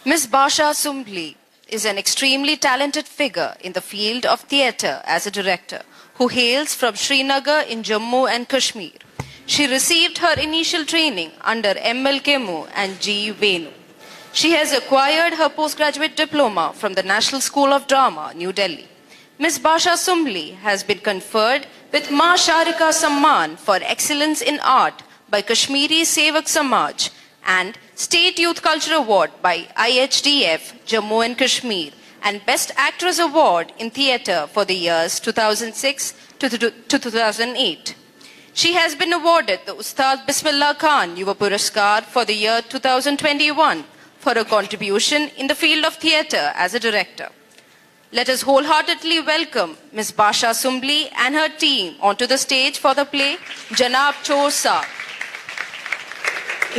Ms. Basha Sumbli is an extremely talented figure in the field of theatre as a director who hails from Srinagar in Jammu and Kashmir. She received her initial training under M.L. Kemu and G. Venu. She has acquired her postgraduate diploma from the National School of Drama, New Delhi. Ms. Basha Sumbli has been conferred with Ma Sharika Samman for Excellence in Art by Kashmiri Sevak Samaj and State Youth Culture Award by IHDF, Jammu and Kashmir, and Best Actress Award in Theatre for the years 2006 to 2008. She has been awarded the Ustad Bismillah Khan Yuva Puraskar for the year 2021 for her contribution in the field of theatre as a director. Let us wholeheartedly welcome Ms. Basha Sumbli and her team onto the stage for the play Janab Chor Saab.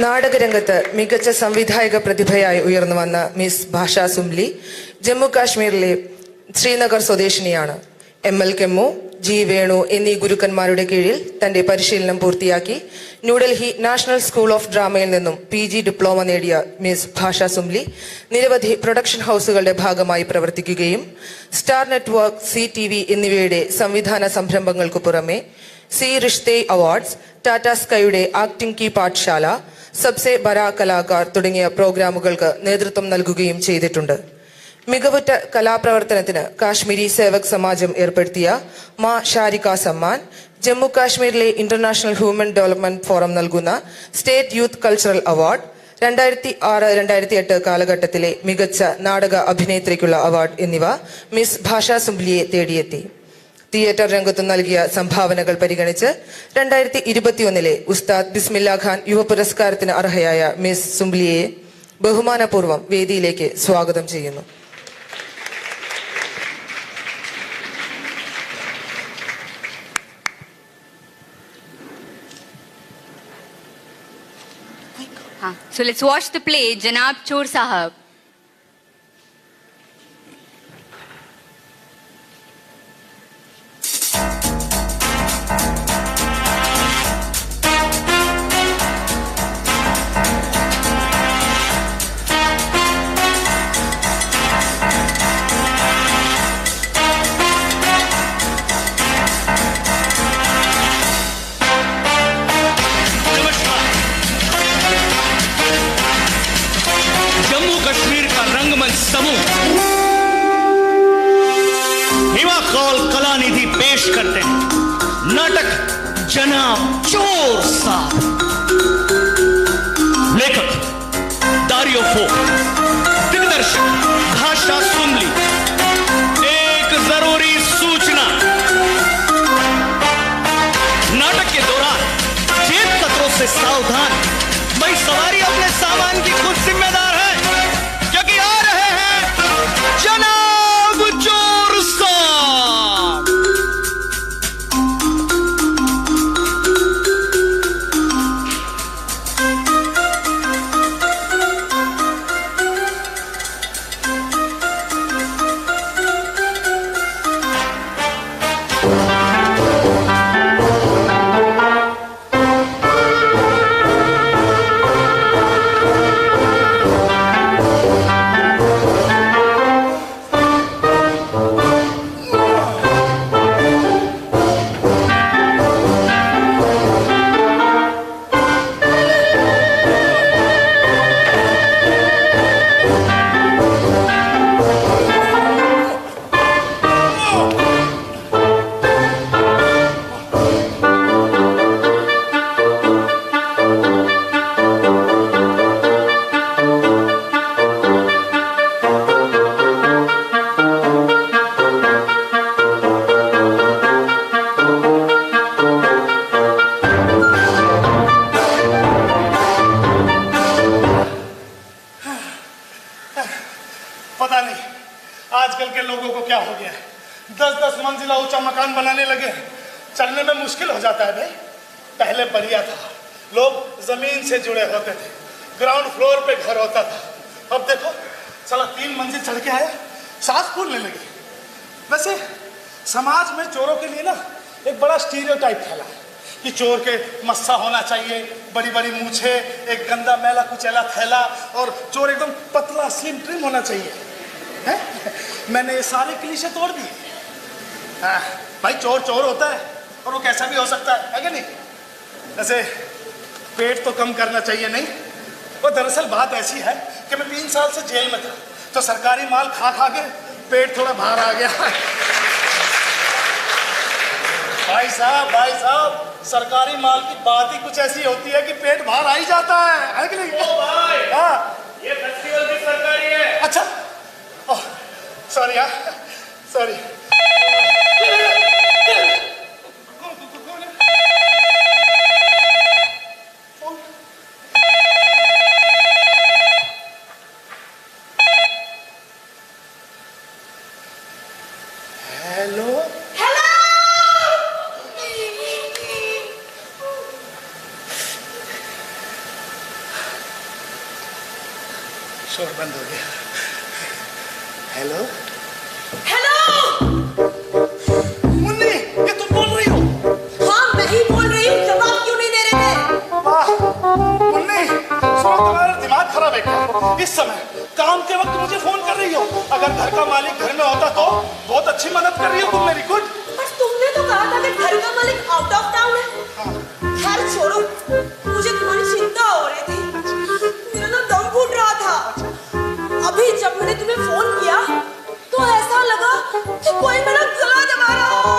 നാടകരംഗത്ത് മികച്ച സംവിധായക പ്രതിഭയായി ഉയർന്നു വന്ന miss ഭാഷ സുംബ്ലി ജമ്മു കാശ്മീരിലെ Srinagar സ്വദേശിനിയാണ്. M.L. കെമ്മു, G Venu എന്നീ ഗുരുക്കന്മാരുടെ കീഴിൽ തന്റെ പരിശീലനം പൂർത്തിയാക്കി ന്യൂഡൽഹി നാഷണൽ സ്കൂൾ ഓഫ് ഡ്രാമയിൽ നിന്നും PG ഡിപ്ലോമ നേടിയ മിസ് ഭാഷ സുംബ്ലി നിരവധി പ്രൊഡക്ഷൻ ഹൗസുകളുടെ ഭാഗമായി പ്രവർത്തിക്കുകയും സ്റ്റാർ നെറ്റ്വർക്ക്, CTV എന്നിവയുടെ സംവിധാന സംരംഭങ്ങൾക്കു പുറമെ സി റിഷ്തേ അവാർഡ്സ്, ടാറ്റ സ്കൈയുടെ ആക്ടിംഗ് കി പാഠശാല, സബ്സെ ബരാ കലാകാർ തുടങ്ങിയ പ്രോഗ്രാമുകൾക്ക് നേതൃത്വം നൽകുകയും ചെയ്തിട്ടുണ്ട്. മികവുറ്റ കലാപ്രവർത്തനത്തിന് കാശ്മീരി സേവക് സമാജം ഏർപ്പെടുത്തിയ മാ ഷാരിക സമ്മാൻ, ജമ്മു കാശ്മീരിലെ ഇന്റർനാഷണൽ ഹ്യൂമൻ ഡെവലപ്മെന്റ് ഫോറം നൽകുന്ന സ്റ്റേറ്റ് യൂത്ത് കൾച്ചറൽ അവാർഡ്, 2006-2008 കാലഘട്ടത്തിലെ മികച്ച നാടക അഭിനേത്രിക്കുള്ള അവാർഡ് എന്നിവ മിസ് ഭാഷ സുംബ്ലിയെ തേടിയെത്തി. തിയേറ്റർ രംഗത്തു നൽകിയ സംഭാവനകൾ പരിഗണിച്ച് 2021 ഉസ്താദ് ബിസ്മില്ല ഖാൻ യുവ പുരസ്കാരത്തിന് അർഹയായ മിസ് സുംബ്ലിയെ ബഹുമാനപൂർവ്വം വേദിയിലേക്ക് സ്വാഗതം ചെയ്യുന്നു. So let's watch the play Janab Chor Sahab. हिमा कौल कलानिधि पेश करते हैं नाटक जनाब चोर साहब। लेखक दारियो फो, दिग्दर्शक भाषा सुंबली। एक जरूरी सूचना, नाटक के दौरान जेब कतरों से सावधान। भाई सवारी अपने सामान की खुद जिम्मेदार है, क्योंकि आ रहे हैं जनाब चोर साहब। पता नहीं आजकल के लोगों को क्या हो गया है, 10-10 मंजिला ऊंचा मकान बनाने लगे, चलने में मुश्किल हो जाता है भाई। पहले बढ़िया था, लोग जमीन से जुड़े होते थे, ग्राउंड फ्लोर पे घर होता था। अब देखो चला 3 मंजिल चढ़ के आया, सांस फूलने लगी। वैसे समाज में चोरों के लिए ना एक बड़ा स्टीरियोटाइप फैला है कि चोर के मस्सा होना चाहिए, बड़ी बड़ी मूछे, एक गंदा मैला कुचैला थैला, और चोर एकदम पतला स्लिम ट्रिम होना चाहिए है? मैंने ये सारे क्लीशे तोड़ दिए। भाई चोर चोर होता है और वो कैसा भी हो सकता है कि नहीं? ऐसे पेट तो कम करना चाहिए नहीं? वो दरअसल बात ऐसी है कि मैं 3 साल से जेल में था, तो सरकारी माल खा खा के पेट थोड़ा बाहर आ गया। भाई साहब सरकारी माल की बात ही कुछ ऐसी होती है कि पेट बाहर आ ही जाता है कि नहीं? ओ भाई, हाँ, ये फेस्टिवल भी सरकारी है। अच्छा, सॉरी यार, सॉरी। हेलो शोर बंद हो गया। हेलो मुन्नी, ये तुम बोल रही हो? हाँ मैं ही बोल रही हूँ, जवाब क्यों नहीं दे रहे थे? वाह मुन्नी, सुनो तुम्हारा दिमाग खराब है क्या? इस समय काम के वक्त मुझे फोन कर रही हो? अगर घर का मालिक घर में होता तो बहुत अच्छी मदद कर रही हो तुम मेरी। गुड। पर तुमने तो कहा था कि घर का मालिक आउट ऑफ टाउन है। खैर छोड़ो, मुझे तुम्हारी चिंता हो रही थी, मेरा ना दम घुट रहा था। अभी जब मैंने तुम्हें फोन किया तो ऐसा लगा कि कोई मेरा गला दबा रहा हो।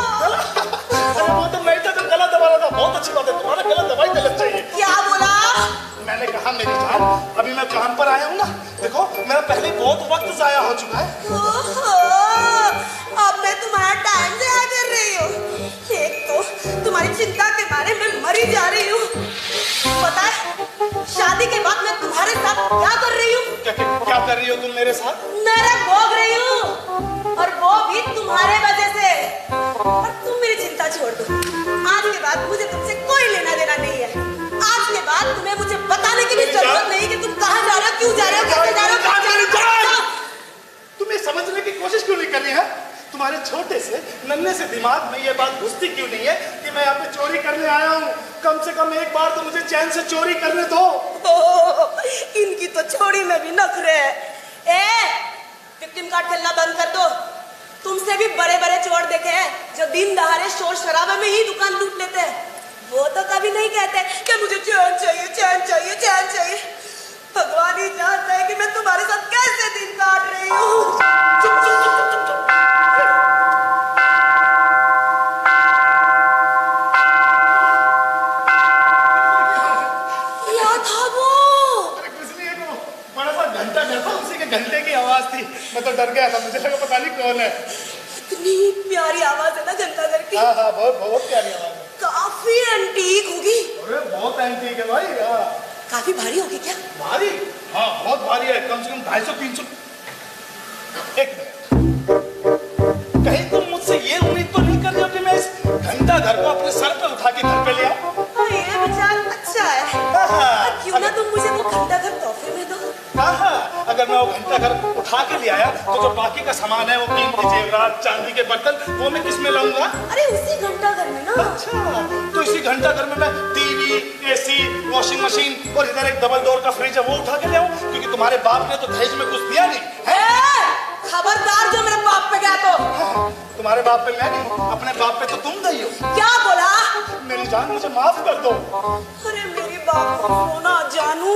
अरे वो तो मैं था जो गला दबा रहा था। बहुत अच्छी बात है, तुम्हारा गला दबाई देना चाहिए। क्या बोला? मैंने कहा मेरी जान, अभी मैं काम पर आया हूँ ना, देखो मेरा पहले बहुत वक्त जाया हो चुका है। ओहो, अब मैं तुम्हारा टाइम जाया कर रही हूँ। एक तो तुम्हारी चिंता के बारे में मरी जा रही हूँ। पता है शादी के बाद मैं तुम्हारे साथ क्या कर रही हूँ? क्या कर रही हो तुम मेरे साथ? नरक भोग रही हूँ, और वो भी तुम्हारे वजह से। और तुम मेरी चिंता छोड़ दो, आज के बाद मुझे तुमसे कोई लेना देना नहीं है। आज के बाद तुम्हें मुझे बताने की भी जरूरत नहीं कि तुम कहाँ जा रहे हो, क्यों जा रहे हो, कैसे जा रहे हो, कब जा रहे हो। तुम ये समझने की कोशिश क्यों नहीं कर रही है? तुम्हारे छोटे से नन्हे से दिमाग में ये बात घुसती क्यों नहीं है कि मैं यहाँ पे चोरी करने आया हूँ? कम से कम एक बार तो मुझे चैन से चोरी करने दो। इनकी तो छोड़ी में भी नखरे है। विक्टिम कार्ड खेलना बंद कर दो। तुमसे भी बड़े बड़े चोर देखे हैं जो दिन दहाड़े शोर शराबे में ही दुकान लूट लेते हैं। वो तो कभी नहीं कहते कि मुझे चैन चाहिए, चैन चाहिए, चैन चाहिए। भगवान ही जानता है कि मैं तुम्हारे साथ कैसे दिन काट रही हूँ। घंटे की आवाज थी, मैं तो डर गया था, मुझे लगा पता नहीं कौन है। इतनी प्यारी आवाज है ना घंटा घर की। हाँ बहुत प्यारी आवाज है। काफी एंटीक होगी। अरे बहुत एंटीक है भाई। काफी भारी होगी क्या? भारी? हाँ बहुत भारी है, कम से कम 250-300। एक मिनट, कहीं तुम मुझसे ये उम्मीद तो नहीं कर रहे हो कि मैं इस घंटा घर को अपने सर पे उठा के घर पे ले आऊं? ये विचार अच्छा है। क्यों ना तुम मुझे वो घंटा घर तोहफे में दो। हाँ, अगर मैं वो घंटा घर उठा के ले आया तो जो बाकी का सामान है, वो कीमती जेवरात, चांदी के बर्तन, वो मैं किस में लाऊंगा? अरे उसी घंटा घर में ना। अच्छा, तो इसी घंटा घर में मैं टीवी, एसी, वॉशिंग मशीन और इधर एक डबल डोर का फ्रिज है वो उठा के ले आऊं? क्योंकि तुम्हारे बाप ने तो दहेज में कुछ दिया नहीं है। खबरदार जो मेरे बाप पे गया तो। तुम्हारे बाप पे मैं नहीं, अपने बाप पे तो तुम गई हो। क्या बोला? मेरी जान मुझे माफ कर दो। अरे मेरी बाप को सोना जानू,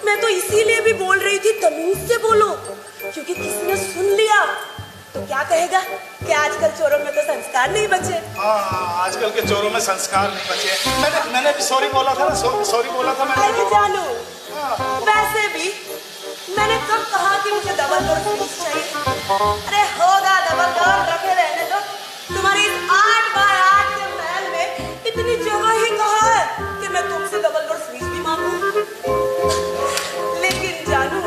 मैं तो इसीलिए भी बोल रही थी तमीज से बोलो, क्योंकि किसी ने सुन लिया तो क्या कहेगा कि आजकल चोरों में तो संस्कार नहीं बचे। हाँ, आजकल के चोरों में संस्कार नहीं बचे। मैंने भी सॉरी बोला था ना, सॉरी बोला था मैंने। अरे जानू, वैसे भी मैंने कब कहा कि मुझे डबल डोर फ्रिज चाहिए? अरे होगा डबल डोर, रखे रहने दो। तुम्हारी 8 बाय 8 के महल में इतनी जगह ही कहाँ है कि मैं तुमसे डबल डोर फ्रिज भी मांगू? लेकिन जानू,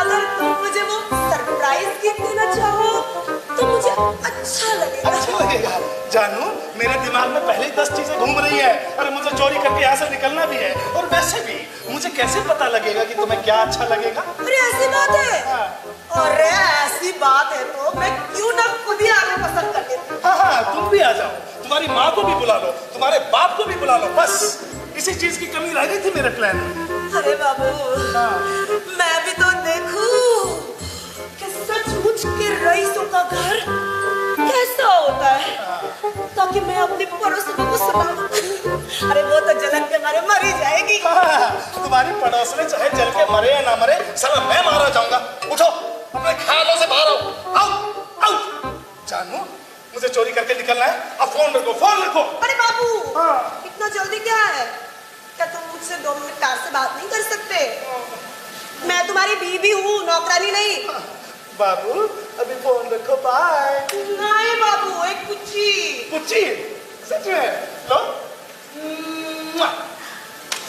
अगर तुम मुझे वो सरप्राइज गिफ्ट देना चाहो तो मुझे अच्छा लगेगा। अच्छा लगेगा जानू, मेरे दिमाग में पहले ही 10 चीजें घूम रही है। अरे मुझे चोरी करके यहाँ से निकलना भी है, और वैसे भी मुझे कैसे पता लगेगा कि तुम्हें क्या अच्छा लगेगा? अरे ऐसी बात है? अरे ऐसी बात है तो मैं क्यों ना खुद ही आने पसंद कर लेती। हाँ, तुम भी आ जाओ, तुम्हारी माँ को भी बुला लो, तुम्हारे बुला लो, बस इसी चीज की कमी रह गई थी मेरे प्लान में। अरे बाबू, मैं भी तो देखूं कि सचमुच के रईसों का घर कैसा होता है, ताकि मैं अपनी पड़ोसियों को सुनाऊं। अरे वो तो जलन के मारे मर ही जाएगी। तुम्हारी पड़ोस में चाहे जल के मरे या ना मरे, साला मैं मारा जाऊंगा। उठो, अपने ख्यालों से बाहर आओ, आओ, आओ। जानू, मुझे चोरी करके निकलना है। अब फोन रखो, फोन रखो। अरे बाबू, इतना जल्दी क्या है? क्या तुम मुझसे 2 मिनट प्यार से बात नहीं कर सकते? मैं तुम्हारी बीवी हूँ, नौकरानी नहीं। बाबू, अभी फोन रखो, बाय। नहीं बाबू, एक पुच्ची। पुच्ची? सच में? लो।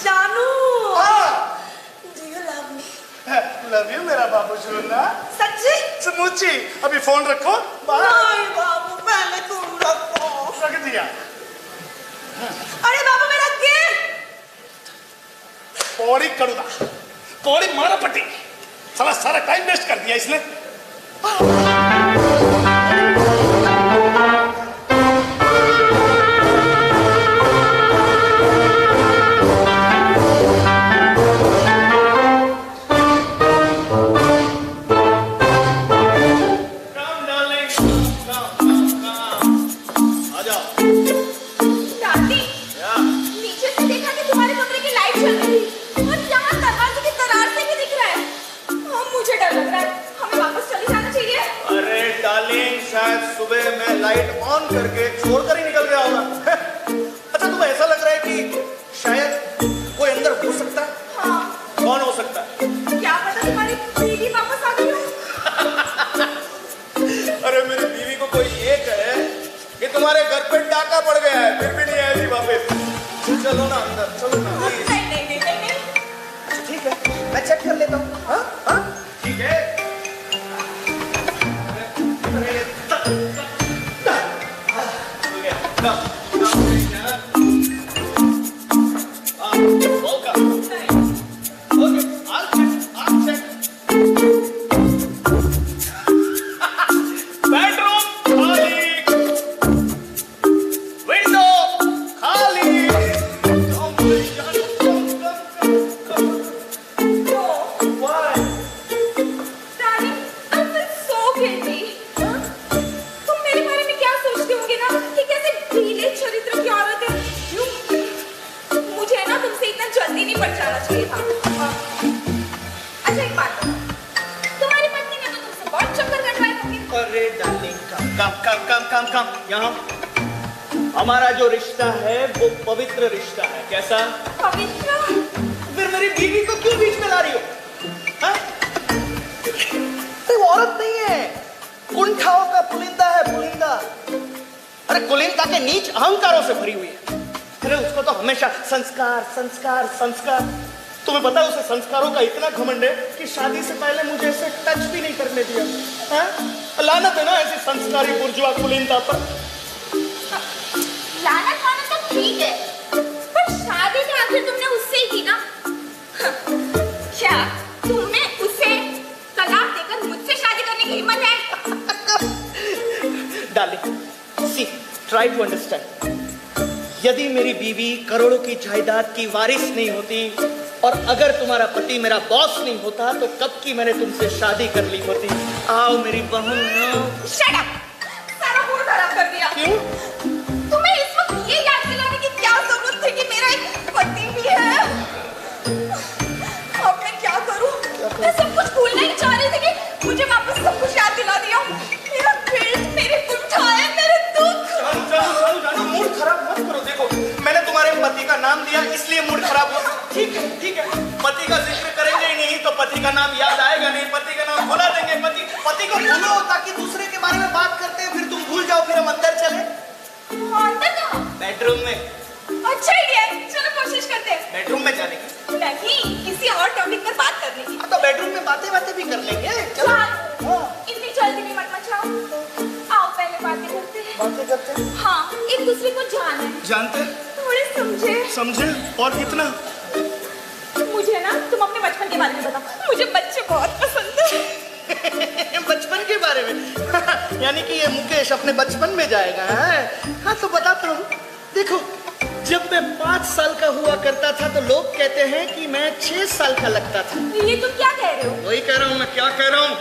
जानू, हाँ। Do you love me? Love you मेरा बाबू जुन्ना। सच्ची? समुची। अभी फोन रखो, बाय। नहीं बाबू, पहले तुम रखो। रख दिया। अरे बाबू, मेरा गिफ्ट। पौड़ी करूँगा, पौड़ी मारा पट्टी। साला सारा टाइम वेस्ट कर दिया इसने। सुबह मैं लाइट ऑन करके छोड़कर ही निकल गया होगा। अच्छा, तुम्हें ऐसा लग रहा है कि शायद कोई अंदर हो सकता है? हाँ। कौन हो सकता है? क्या पता तुम्हारी बीवी वापस आ गई हो। अरे मेरी बीवी को कोई ये कहे कि तुम्हारे घर पे डाका पड़ गया है, फिर भी नहीं आएगी वापस। चलो ना अंदर, चलो ना। नहीं। ठीक है, मैं चेक कर लेता हूँ। हाँ हाँ, ठीक है। काम यहाँ हमारा जो रिश्ता है वो पवित्र रिश्ता है। कैसा पवित्र? फिर मेरी बीवी को क्यों बीच में ला रही हो? हाँ? वो औरत नहीं है, कुंठाओं का पुलिंदा है, पुलिंदा। अरे कुलिंदा के नीच अहंकारों से भरी हुई है। अरे उसको तो हमेशा संस्कार संस्कार संस्कार। तुम्हें पता है उसे संस्कारों का इतना घमंड है कि शादी से पहले मुझे इसे टच भी नहीं करने दिया। लानत है ना ऐसी संस्कारी बुर्जुआ कुलीनता पर। लानत वानत तो ठीक है, पर शादी तो आखिर तुमने उससे ही की ना। क्या तुमने उसे तलाक देकर मुझसे शादी करने की हिम्मत है? Darling, see, try to understand. यदि मेरी बीवी करोड़ों की जायदाद की वारिस नहीं होती और अगर तुम्हारा पति मेरा बॉस नहीं होता तो कब की मैंने तुमसे शादी कर ली होती। आओ मेरी बहन। Shut up! सारा मूड खराब कर दिया। क्यों? तुम्हें इस वक्त ये याद दिलाने की क्या जरूरत थी कि मेरा एक पति भी है? अब मैं क्या करूं? मैं सब कुछ भूलना ही चाह रही थी कि मुझे वापस सब कुछ याद दिला दिया। मेरा गिल्ट, मेरी कुंठाएं, मेरे दुख। जानू, मूड खराब मत करो। देखो, मैंने तुम्हारे पति का नाम दिया इसलिए मूड खराब हो। ठीक है, ठीक है। पति का जिक्र करेंगे ही नहीं तो पति का नाम याद आएगा नहीं, पति का नाम भुला देंगे। पति को भूलो ताकि दूसरे के बारे में बात करते हैं, फिर तुम भूल जाओ, फिर हम अंदर चले। अंदर कहाँ? बेडरूम में। अच्छा आइडिया है, चलो कोशिश करते हैं। बेडरूम में जाने की नहीं, किसी और टॉपिक पर बात करने की। तो बेडरूम में बातें भी कर लेंगे। चलो। इतनी जल्दी नहीं मत मचाओ। आओ पहले बातें करते हैं। बातें करते हैं? हाँ, एक दूसरे को जाने। जानते? थोड़े समझे और कितना? मुझे ना तुम अपने बचपन के बारे में बताओ। मुझे बच्चे बहुत पसंद है। बचपन के बारे में? यानी कि ये मुकेश अपने बचपन में जाएगा है? हाँ तो बताता हूँ। देखो, जब मैं 5 साल का हुआ करता था तो लोग कहते हैं कि मैं 6 साल का लगता था। ये तुम क्या कह रहे हो? वही कह रहा हूँ, मैं क्या कह रहा हूँ।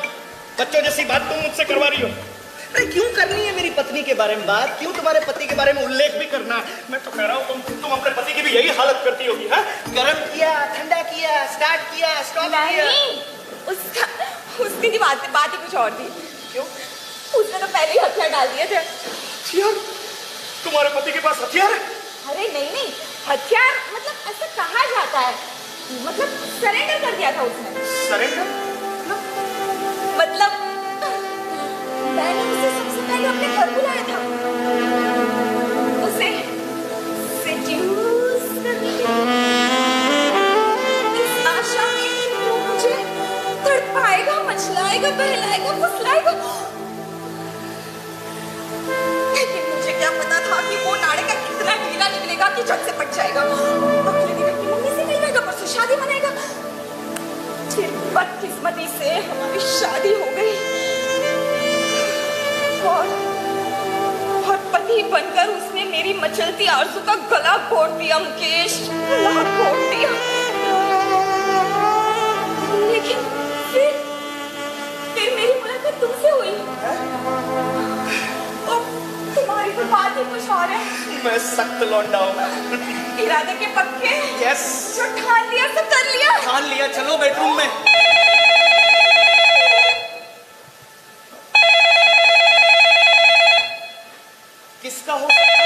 बच्चों जैसी बात तुम मुझसे करवा रही हो। अरे क्यों करनी है मेरी पत्नी के बारे में बात? क्यों तुम्हारे पति के बारे में उल्लेख भी करना है? मैं तो कह रहा हूँ तुम अपने पति की भी यही हालत करती होगी। हाँ, गर्म किया, ठंडा किया, स्टार्ट किया, स्टॉप किया। नहीं, उसकी की बात ही कुछ और थी। क्यों? उसने तो पहले ही हथियार डाल दिए थे। हथियार? तुम्हारे पति के पास हथियार है? अरे नहीं, हथियार मतलब ऐसा कहा जाता है, मतलब सरेंडर कर दिया था उसने। सरेंडर? मतलब मैंने उसे सबसे पहले अपने घर बुलाया था, उसे सेड्यूस करने के लिए, इस आशा में कि वो मुझे तड़पाएगा, मचलाएगा, बहलाएगा, फुसलाएगा। लेकिन मुझे क्या पता था कि वो नाड़े का कितना ढीला निकलेगा कि झट से पट जाएगा। अगले दिन अपनी मम्मी से मिल जाएगा, परसों शादी मनाएगा। फिर बदकिस्मती से हमारी शादी हो गई और पति बनकर उसने मेरी मचलती आरज़ू का गला घोट दिया। मुकेश, गला घोट दिया। लेकिन फिर मेरी मुलाकात तुमसे हुई और तुम्हारी तो बात ही कुछ और है। मैं सख्त लौंडा हूँ। इरादे के पक्के? यस। जो ठान लिया सब कर लिया। ठान लिया, चलो बेडरूम में। किसका हो सकता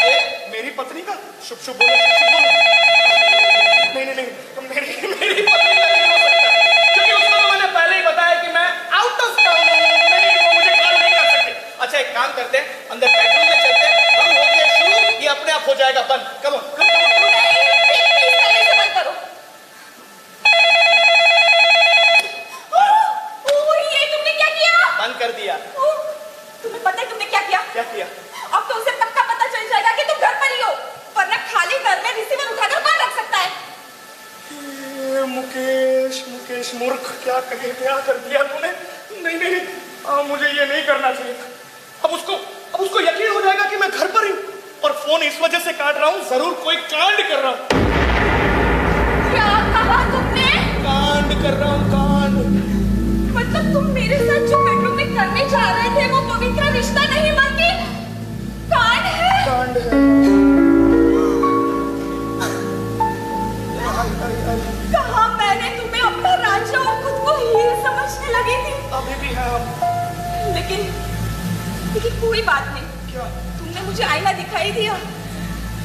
है? मेरी पत्नी का? शुभ शुभ बोलो, शुभ बोलो। नहीं, मेरी पत्नी का नहीं हो सकता, क्योंकि उसको तो मैंने पहले ही बताया कि मैं आउट ऑफ टाउन हूँ। नहीं, वो मुझे कॉल नहीं कर सकते। अच्छा, एक काम करते हैं, अंदर बेडरूम में चलते हैं, हम होते हैं शुरू, ये अपने आप हो जाएगा बंद। Come on, come on. बंद करो। ये तुमने क्या किया? बंद कर दिया। तुम्हें पता है तुमने क्या किया? क्या किया? अब तो उसे पक्का पता चल जाएगा कि तुम घर पर ही हो, वरना खाली घर में रिसीवर उठाकर कौन रख सकता है? मुकेश मूर्ख, क्या कर दिया तूने? नहीं, मुझे ये नहीं करना चाहिए था। अब उसको यकीन हो जाएगा कि मैं घर पर हूँ, और फोन इस वजह से काट रहा हूँ, जरूर कोई कांड कर रहा हूँ। क्या कहा तुमने? कांड कर रहा हूँ, कांड। मतलब तुम मेरे साथ जो बेडरूम में करने जा रहे थे वो पवित्र रिश्ता नहीं बल्कि कांड है। कांड है। कहा मैंने तुम्हें अपना राजा और खुद को हीरो समझने लगी थी। अभी भी है हम। लेकिन कोई बात नहीं। क्या? तुमने मुझे आईना दिखाई दिया,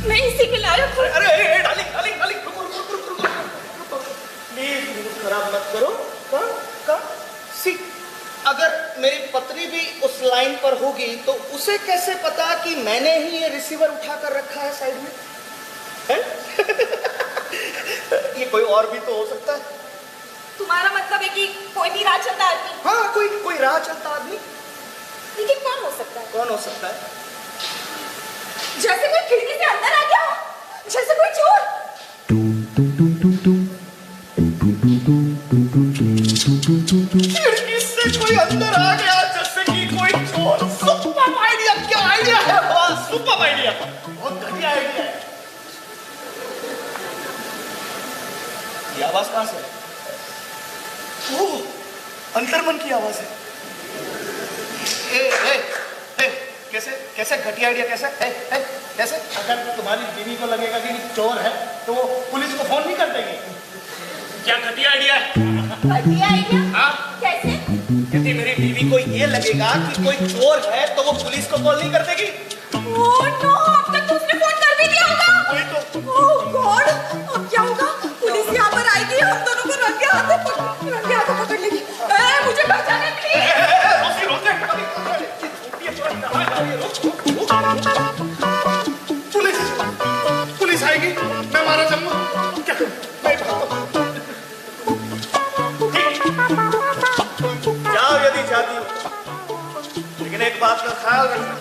मैं इसी के लायक हूँ। अरे डार्लिंग, रुको, प्लीज मूड खराब मत करो। सी, अगर मेरी पत्नी भी उस लाइन पर होगी तो उसे कैसे पता कि मैंने ही ये रिसीवर उठाकर रखा है साइड में? है? ये कोई और भी तो हो सकता है। तुम्हारा मतलब है कि कोई भी राह चलता आदमी? हाँ, कोई राह चलता आदमी। लेकिन कौन हो सकता है? कौन हो सकता है? जैसे कोई खिड़की से अंदर आ गया हो, जैसे कोई चोर। खिड़की से कोई अंदर आ गया जैसे कि कोई चोर। सुपर आइडिया, क्या आइडिया है? सुपर आइडिया, बहुत घटिया आइडिया है। ये आवाज कहां से? ओह, अंतर्मन की आवाज है। कैसे घटिया आइडिया? कैसे? अगर तुम्हारी बीवी को लगेगा कि चोर है तो वो पुलिस को फोन नहीं कर देगी। क्या घटिया आइडिया है? घटिया आइडिया? हाँ, कैसे? यदि मेरी बीवी को ये लगेगा कि कोई चोर है तो वो पुलिस को कॉल नहीं कर देगी। ओह नो, अब तक तो उसने फोन कर भी दिया होगा। वही तो। ओह गॉड, अब क्या होगा? पुलिस यहाँ पर आएगी, हम दोनों को रंगे हाथों पकड़ लेगी। मुझे बचाने प्लीज। पुलिस आएगी, मैं मारा जाऊंगा। क्या करूं? जाओ यदि जाती हो, लेकिन एक बात का ख्याल रखना,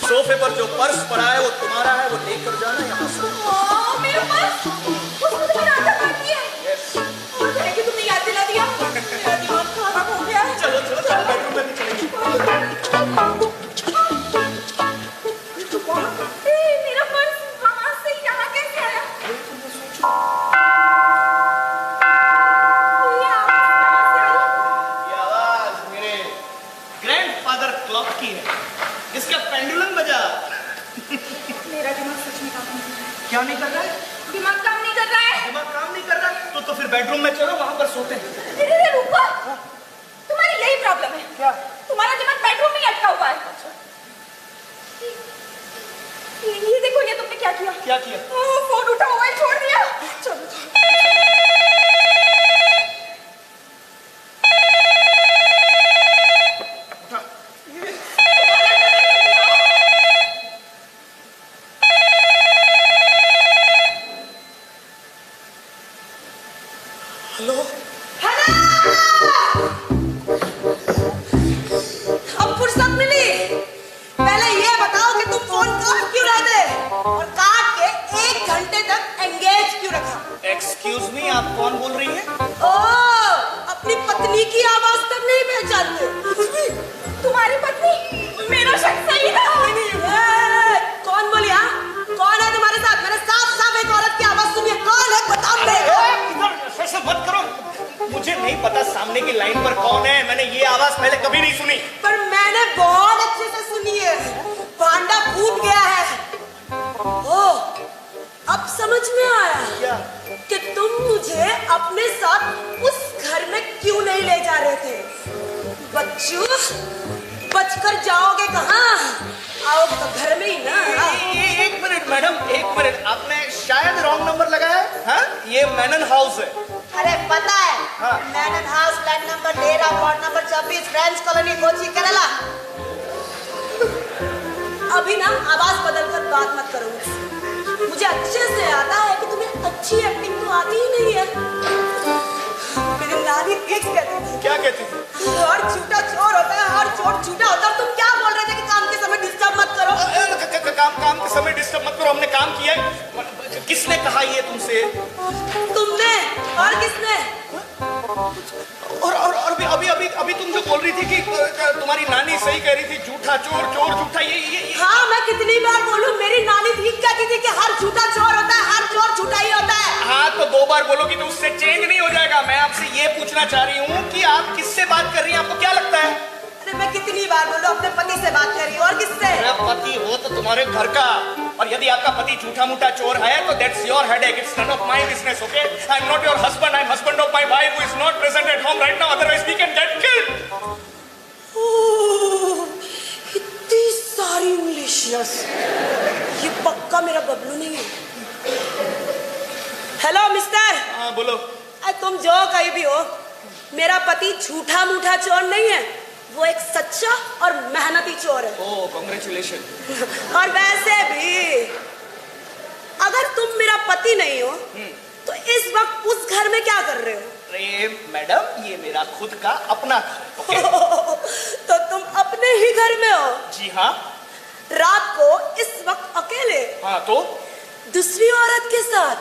सोफे पर जो पर्स पड़ा है वो तुम्हारा है, वो लेकर जाना यहाँ से। मेरा पर्स? उसमें तो मेरा आधा काट दिया। मुझे कि तुमने याद दिला दिया, मेरा दिमाग खराब हो गया। चलो बेडरूम में निकलेंगे। मेरा बेडरूम में चलो, वहां पर सोते हैं। अरे रुको, तुम्हारी यही प्रॉब्लम है क्या? तुम्हारा दिमाग बेडरूम में ही अटका हुआ है। ये देखो, ये तुमने क्या किया? क्या किया? फोन उठा, मोबाइल छोड़ दिया। चलो हेलो, अब फुर्सत मिली? पहले ये बताओ कि तुम फोन काट क्यों रहे थे और काट के 1 घंटे तक एंगेज क्यों रखा? एक्सक्यूज मी, आप कौन बोल रही हैं? ओ, अपनी पत्नी की आवाज तक नहीं पहचानते? तुम्हारी पत्नी, मेरा शक सही था। कौन बोली? हाँ, कौन है तुम्हारे साथ? मैंने साफ साफ एक औरत की आवाज सुनी है। कौन है बताओ मेरे को। इधर ऐसा मत करो, मुझे नहीं पता सामने की लाइन पर कौन है। मैंने ये आवाज पहले कभी नहीं सुनी। पर मैंने बहुत अच्छे से सुनी है। भांडा फूट गया है। ओ, अब समझ में आया क्या? कि तुम मुझे अपने साथ उस घर में क्यों नहीं ले जा रहे थे। बच्चू, बचकर जाओगे कहाँ? आओ तो घर में ही ना। एक मिनट मैडम, एक मिनट, आपने शायद रॉन्ग नंबर लगाया है। हाँ? ये मैनन हाउस है। अरे पता है, हाँ। मैनन house, flat number 13, ward number 26, French colony, Kochi, Kerala. अभी ना आवाज बदलकर बात मत करो मुझसे। मुझे अच्छे से आता है कि तुम्हें अच्छी एक्टिंग तो आती ही नहीं है। मेरी नानी ठीक कहती थी। क्या कहती थी? हर झूठा चोर होता है, हर चोर झूठा होता है। तुम क्या बोल रहे थे कि काम के समय डिस्टर्ब मत करो? काम के समय डिस्टर्ब मत करो, हमने काम किया है। किसने कहा ये तुमसे? तुमने। और किसने? और अभी तुम जो बोल रही थी कि तुम्हारी नानी सही कह रही थी, झूठा चोर, चोर झूठा, ये। हाँ, मैं कितनी बार बोलूं, मेरी नानी ठीक कहती थी कि हर झूठा चोर होता है, हर चोर झूठा ही होता है। हाँ, तो 2 बार बोलोगी तो उससे चेंज नहीं हो जाएगा। मैं आपसे ये पूछना चाह रही हूँ कि आप किससे बात कर रही हैं, आपको क्या लगता है? अरे मैं कितनी बार बोलूं, अपने पति से बात कर रही हूँ। और किससे? मेरा पति हो तो तुम्हारे घर का, और यदि आपका पति झूठा मूठा चोर है तो that's your headache, it's none of my business, okay? I am not your husband, I am husband of my wife who is not present at home right now, otherwise we can get killed. इतनी सारी English. Yes, ये पक्का मेरा बबलू नहीं है। Hello mister. हाँ बोलो। तुम जो कहीं भी हो, मेरा पति झूठा मूठा चोर नहीं है। वो एक सच्चा और मेहनती चोर है। ओह, कांग्रेचुलेशन। और वैसे भी अगर तुम मेरा पति नहीं हो तो इस वक्त उस घर में क्या कर रहे हो? अरे मैडम, ये मेरा खुद का अपना घर है, तो तुम अपने ही घर में हो? जी हाँ। रात को इस वक्त अकेले? हाँ, तो दूसरी औरत के साथ,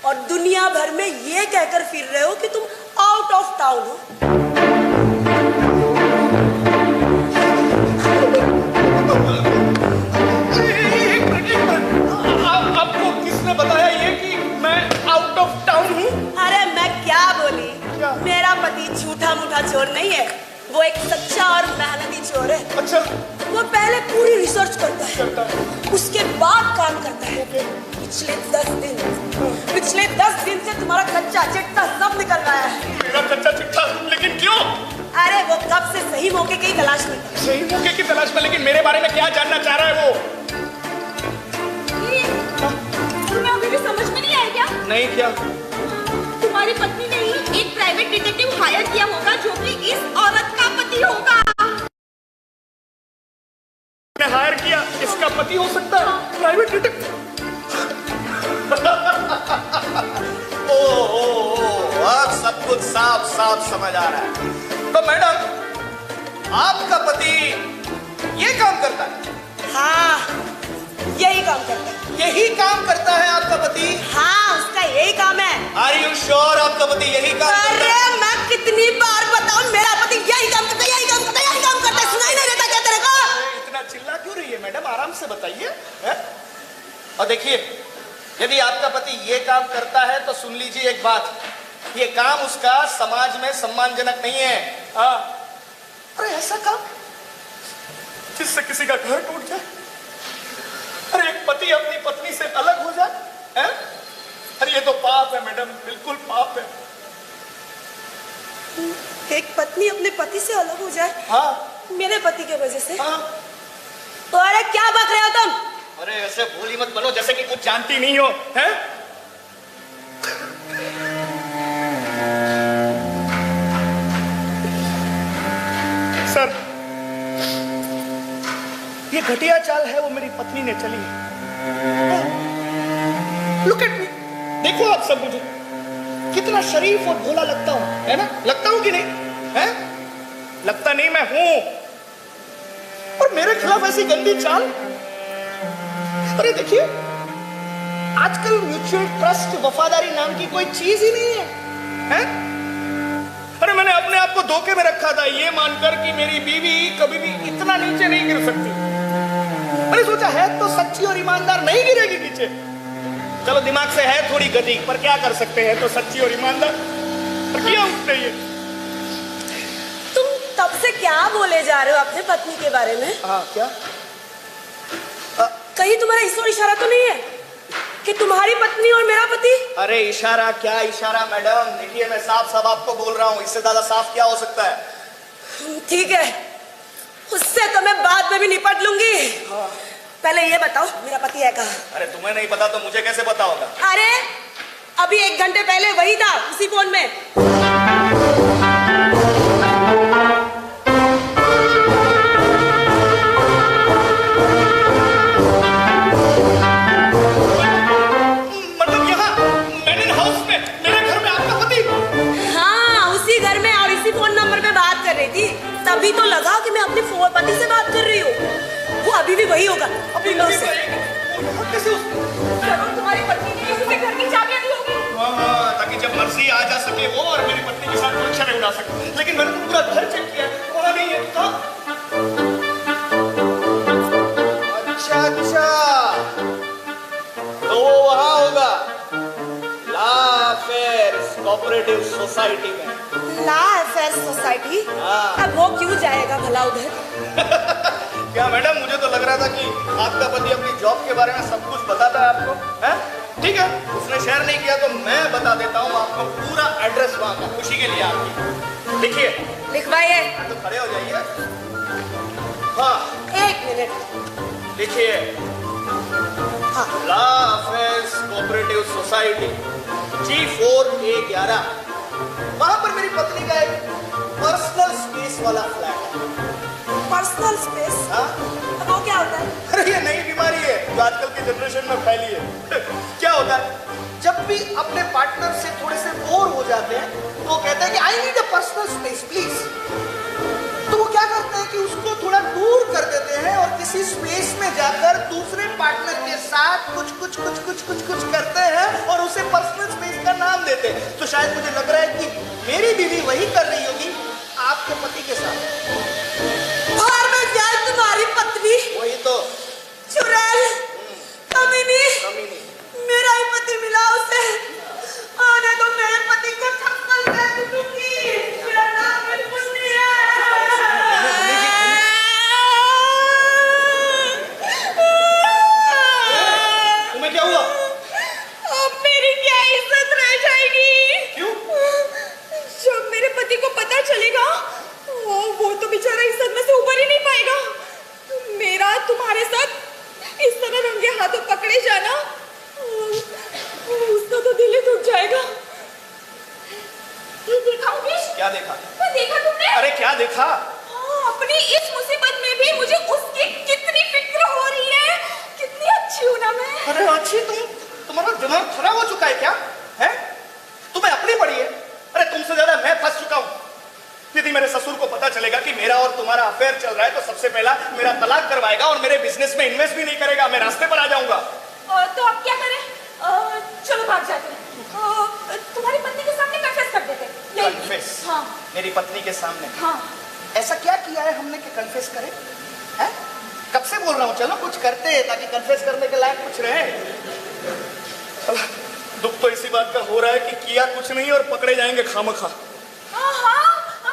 और दुनिया भर में ये कहकर फिर रहे हो कि तुम आउट ऑफ टाउन हो। आपको किसने बताया ये कि मैं आउट ऑफ टाउन हूँ? अरे मैं क्या बोली? क्या? मेरा पति झूठा मूठा चोर नहीं है, वो एक सच्चा और मेहनती चोर है। अच्छा। वो पहले पूरी रिसर्च करता है, उसके बाद काम करता है। पिछले 10 दिन से तुम्हारा कच्चा चिट्ठा सब निकल रहा है। मेरा कच्चा चिट्ठा? लेकिन क्यों? अरे वो कब से सही मौके की तलाश में था। सही मौके की तलाश में? लेकिन मेरे बारे में क्या जानना चाह रहा है वो? तुम्हें अभी भी समझ में नहीं आया क्या? नहीं, क्या? तुम्हारी पत्नी ने ही एक प्राइवेट डिटेक्टिव हायर किया होगा जो कि इस औरत का पति होगा। मैं हायर किया, इसका पति हो सकता है प्राइवेट डिटेक्टिव? ओ, अब सब कुछ साफ साफ समझ आ रहा है। तो मैडम, आपका पति ये काम करता है? हाँ, यही काम करता है। यही काम करता है आपका पति? हाँ, उसका यही काम है। आर यू श्योर आपका पति यही काम करता है? अरे मैं कितनी बार बताऊं, मेरा पति यही काम करता है, यही काम करता है, यही काम करता है। सुनाई नहीं देता क्या तेरे को? इतना चिल्ला क्यों रही है मैडम? आराम से बताइए। और देखिए, यदि आपका पति ये काम करता है तो सुन लीजिए एक बात, ये काम उसका समाज में सम्मानजनक नहीं है। अरे ऐसा काम जिससे किसी का घर टूट जाए, अरे एक पति अपनी पत्नी से अलग हो जाए, अरे ये तो पाप है मैडम, बिल्कुल पाप है। एक पत्नी अपने पति से अलग हो जाए, हाँ मेरे पति के वजह से। हाँ। तो अरे क्या बक रहे हो तुम? अरे ऐसे भोली मत बनो जैसे कि कुछ जानती नहीं हो, हैं? सर, ये घटिया चाल है वो मेरी पत्नी ने चली है। लुक एट मी, देखो आप सब मुझे कितना शरीफ और भोला लगता हूं, है ना? लगता हूं कि नहीं? है? लगता नहीं मैं हूं। और मेरे खिलाफ ऐसी गंदी चाल। अरे देखिए, आजकल म्यूचुअल ट्रस्ट, वफादारी नाम की कोई चीज ही नहीं है, हैं? अरे मैंने अपने आप को धोखे में रखा था ये मानकर कि मेरी बीवी कभी भी इतना नीचे नहीं गिर सकती। मैंने सोचा है तो सच्ची और ईमानदार नहीं गिरेगी नीचे। चलो दिमाग से है थोड़ी गति, पर क्या कर सकते हैं, तो सच्ची और ईमानदार। पर क्या उठते ये? तुम तब से क्या बोले जा रहे हो अपने पत्नी के बारे में? हाँ क्या? कहीं तुम्हारा ईश्वर इशारा तो नहीं है कि तुम्हारी पत्नी और मेरा पति? अरे इशारा क्या इशारा मैडम, देखिए मैं साफ साफ आपको बोल रहा हूँ, इससे ज्यादा साफ क्या हो सकता है? ठीक है, उससे तो मैं बाद में भी निपट लूंगी। पहले ये बताओ मेरा पति है कहाँ? अरे तुम्हें नहीं पता तो मुझे कैसे पता होगा? अरे अभी 1 घंटे पहले वही था उसी फोन में। मतलब यहाँ मैनन हाउस में, मेरे घर में आपका पति? हाँ, उसी घर में और इसी फोन नंबर पे बात कर रही थी। तभी तो लगा कि मैं अपने पति से बात कर रही हूँ। वो अभी भी वही होगा। अभी कैसे तुम्हारी पत्नी ने उसे घर की चाबियां दी होगी। हाँ, ताकि जब मर्जी आ जा सके वो और मेरी पत्नी के साथ कोई छले उड़ा सके। लेकिन मैंने तो पूरा घर चेक किया, वहां नहीं है। तो अच्छा तो वो वहां होगा ला अफेयर्स कोऑपरेटिव सोसाइटी में। ला अफेयर्स सोसाइटी? हाँ। अब वो क्यों जाएगा भला उधर? क्या मैडम, मुझे तो लग रहा था कि आपका पति अपनी जॉब के बारे में सब कुछ बताता है आपको, हैं? ठीक है, उसने शेयर नहीं किया तो मैं बता देता हूँ आपको पूरा एड्रेस वहां का, खुशी के लिए आपकी। लिखिए। लिखवाइए। तो खड़े हो जाइए। हाँ 1 मिनट। लिखिए। हाँ। ला अफेयर्स कोऑपरेटिव सोसाइटी G4A11। वहां पर मेरी पत्नी का एक पर्सनल स्पेस वाला फ्लैट है। Personal space? हाँ? वो क्या होता है? अरे ये नई बीमारी है जो आजकल की जनरेशन में फैली है। क्या होता है, जब भी अपने पार्टनर से थोड़े से बोर हो जाते हैं तो वो कहते हैं कि I need a personal space please. तो वो क्या करते हैं कि उसको थोड़ा दूर कर देते हैं और किसी स्पेस में जाकर दूसरे पार्टनर के साथ कुछ करते हैं और उसे पर्सनल स्पेस का नाम देते हैं। तो शायद मुझे लग रहा है कि मेरी बीवी वही कर रही होगी आपके पति के साथ। और मैं क्या तुम्हारी पत्नी? वही तो। चुड़ैल, कमीनी, मेरा ही पति मिला उसे। आने तो मेरे पति को थप्पड़ दे दूंगी। मेरा नाम बिल्कुल नहीं है। तुम्हें क्या हुआ? अब मेरी क्या इज्जत रह जाएगी? क्यों? जब मेरे पति को पता चलेगा वो तो बेचारा इस सदमे से उबर ही नहीं पाएगा। मेरा तुम्हारे साथ इस तरह रंगे हाथों पकड़े जाना, उसका तो दिल ही टूट जाएगा। ये देखा उमेश? क्या देखा? वो देखा तुमने? अरे क्या देखा? अपनी इस मुसीबत में भी मुझे उसकी कितनी फिक्र हो रही है। कितनी अच्छी हूँ ना मैं। अरे अच्छी तुम्हारा दिमाग खराब हो चुका है क्या? है? तुम्हें अपनी पड़ी है? अरे तुमसे ज्यादा मैं फंस चुका हूँ। यदि मेरे ससुर को पता चलेगा कि मेरा और तुम्हारा अफेयर चल रहा है तो सबसे पहला मेरा तलाक करवाएगा और मेरे बिजनेस में इन्वेस्ट भी नहीं करेगा। मैं रास्ते पर आ जाऊंगा। तो अब क्या करें? चलो भाग जाते हैं। तुम्हारी पत्नी के सामने कन्फेस कर देते हैं। कन्फेस? हाँ। मेरी पत्नी के सामने? हाँ। ऐसा क्या किया है हमने कि कन्फेस करें? हैं? कब से बोल रहा हूँ चलो कुछ करते हैं ताकि कन्फेस करने के लायक कुछ रहे। दुख तो इसी बात का हो रहा है कि किया कुछ नहीं और पकड़े जाएंगे खामखा।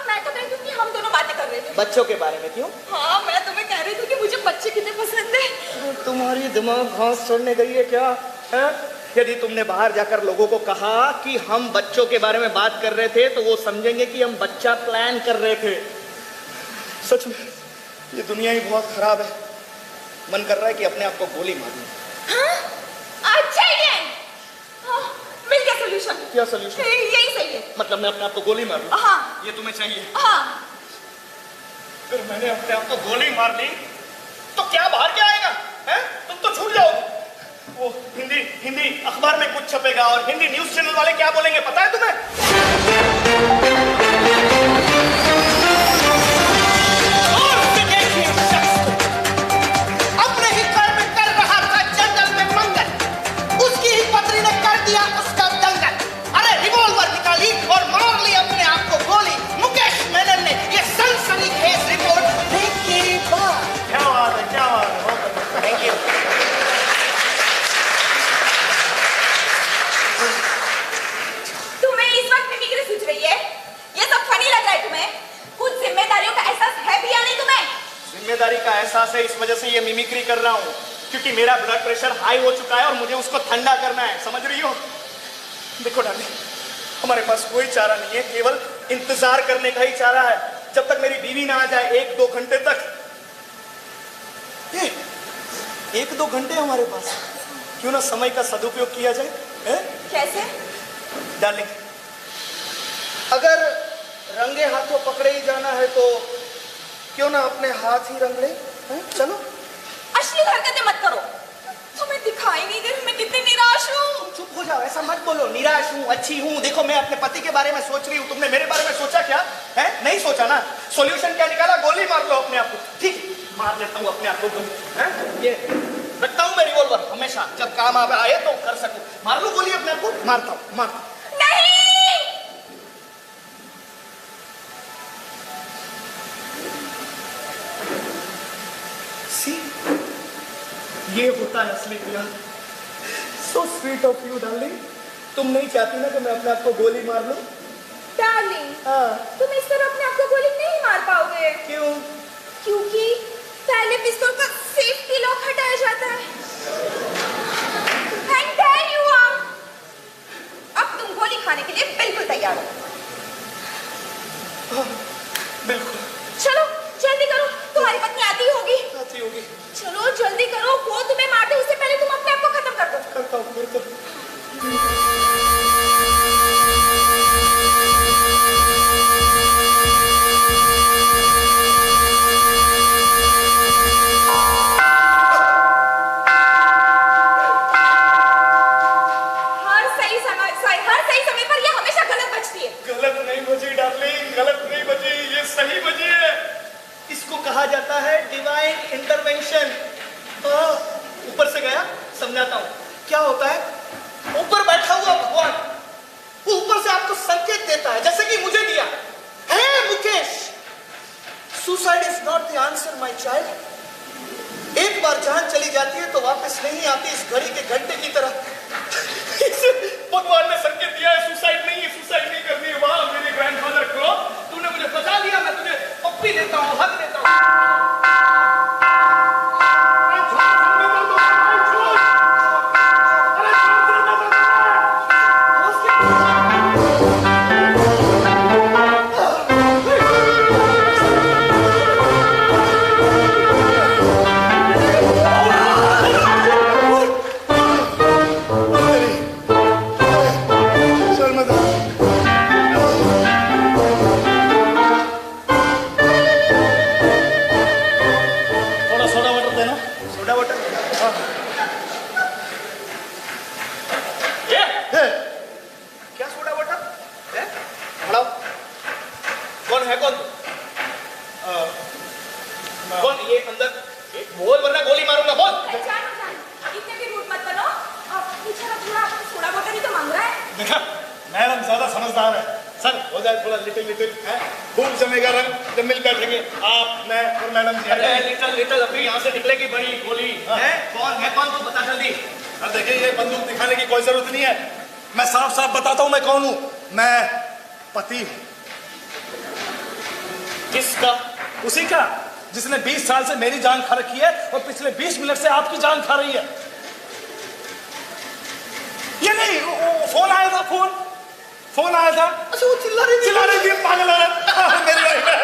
मैं तो कहती हूँ कि हम दोनों बातें कर रहे थे बच्चों के बारे में। क्यों? हाँ, मैं तुम्हें कह रही थी कि मुझे बच्चे कितने पसंद है। तुम्हारी दिमाग घास चढ़ने गई है क्या? है? यदि तुमने बाहर जाकर लोगों को कहा कि हम बच्चों के बारे में बात कर रहे थे तो वो समझेंगे कि हम बच्चा प्लान कर रहे थे। सच में ये दुनिया ही बहुत खराब है। मन कर रहा है कि अपने आप को गोली मार दूं। हाँ? अच्छा ये मिल गया सोल्यूशन। क्या सोल्यूशन? यही सही है। मतलब मैं अपने आप को गोली मार दूं? हाँ। ये तुम्हें चाहिए? हाँ। फिर मैंने अपने आप को गोली मार ली तो क्या बाहर क्या आएगा? हैं? तुम तो छूट जाओगे। वो हिंदी अखबार में कुछ छपेगा और हिंदी न्यूज चैनल वाले क्या बोलेंगे पता है तुम्हें? और देखिए अपने ही कर्म कर रहा था जंगल में मंगल, उसकी ही पत्नी ने कर दिया उसका दंगल। अरे रिवॉल्वर निकाली और मार ली अपने आप को गोली। मुकेश मेनन ने ये सनसनीखेज रिपोर्ट देखी। क्या बात है, क्या बात है, थैंक यू। तुम्हें इस वक्त मिमिक्री सूझ रही है? ये सब फनी लग रहा है तुम्हें? कुछ जिम्मेदारियों का एहसास है भी या नहीं तुम्हें? जिम्मेदारी का एहसास है, इस वजह से ये मिमिक्री कर रहा हूँ क्योंकि मेरा ब्लड प्रेशर हाई हो चुका है और मुझे उसको ठंडा करना है। समझ रही हो? देखो डार्लिंग, हमारे पास कोई चारा नहीं है, केवल इंतजार करने का ही चारा है जब तक मेरी बीवी ना आ जाए 1-2 घंटे तक। 1-2 घंटे हमारे पास, क्यों ना समय का सदुपयोग किया जाए? कैसे? डार्लिंग, अगर रंगे हाथों पकड़े ही जाना है तो क्यों ना अपने हाथ ही रंग ले? चलो। अश्लील हरकतें मत करो। तुम्हें दिखाई नहीं दे मैं कितनी निराश हूँ। चुप हो जाओ, ऐसा मत बोलो। निराश हूँ, अच्छी हूँ। देखो मैं अपने पति के बारे में सोच रही हूँ, तुमने मेरे बारे में सोचा क्या है? नहीं सोचा ना। सॉल्यूशन क्या निकाला? गोली मार लो अपने आप को। ठीक, मार लेता हूँ अपने आप को। ये रखता हूँ मैं रिवॉल्वर हमेशा, जब काम आए तो कर सकूं। मार लो गोली अपने आप को। मारता हूँ, मारता हूँ। नहीं। ये होता है असली प्यार। So sweet of you, darling. तुम नहीं चाहती ना कि मैं अपने आप को गोली मार लूं? डार्लिंग, हाँ। तुम इस तरह अपने आप को गोली नहीं मार पाओगे। क्यों? क्योंकि पहले पिस्तौल का सेफ्टी लॉक हटाया जाता है। And there you are. अब तुम गोली खाने के लिए बिल्कुल तैयार हो। बिल्कुल। चलो जल्दी करो, तुम्हारी पत्नी आती होगी। आती होगी। चलो जल्दी करो, वो तुम्हें मार दे उससे पहले तुम अपने आप को खत्म कर दो। करता हूँ, करता हूँ। हर सही समय पर ये हमेशा गलत बजती है। गलत नहीं बजी डार्लिंग, गलत नहीं बजी, ये सही बजी है। इसको कहा जाता है डिवाइन इंटरवेंशन। ऊपर से गया, समझाता हूँ क्या होता है। ऊपर बैठा हुआ भगवान वो ऊपर से आपको संकेत देता है, जैसे कि मुझे दिया है। Mukesh, suicide is not the answer my child. एक बार जान चली जाती है तो वापस नहीं आती, इस घड़ी के घंटे की तरह। भगवान ने संकेत दिया है, सुसाइड नहीं है, सुसाइड नहीं करनी है। वाह मेरे ग्रैंडफादर को, तूने मुझे बचा लिया, मैं तुझे पप्पी देता हूँ, हक देता हूँ। उसी का जिसने 20 साल से मेरी जान खा रखी है और पिछले 20 मिनट से आपकी जान खा रही है। फोन आया था, फोन आया था। अच्छा, वो चिल्ला रही थी पागल औरत। मेरी वाइफ है।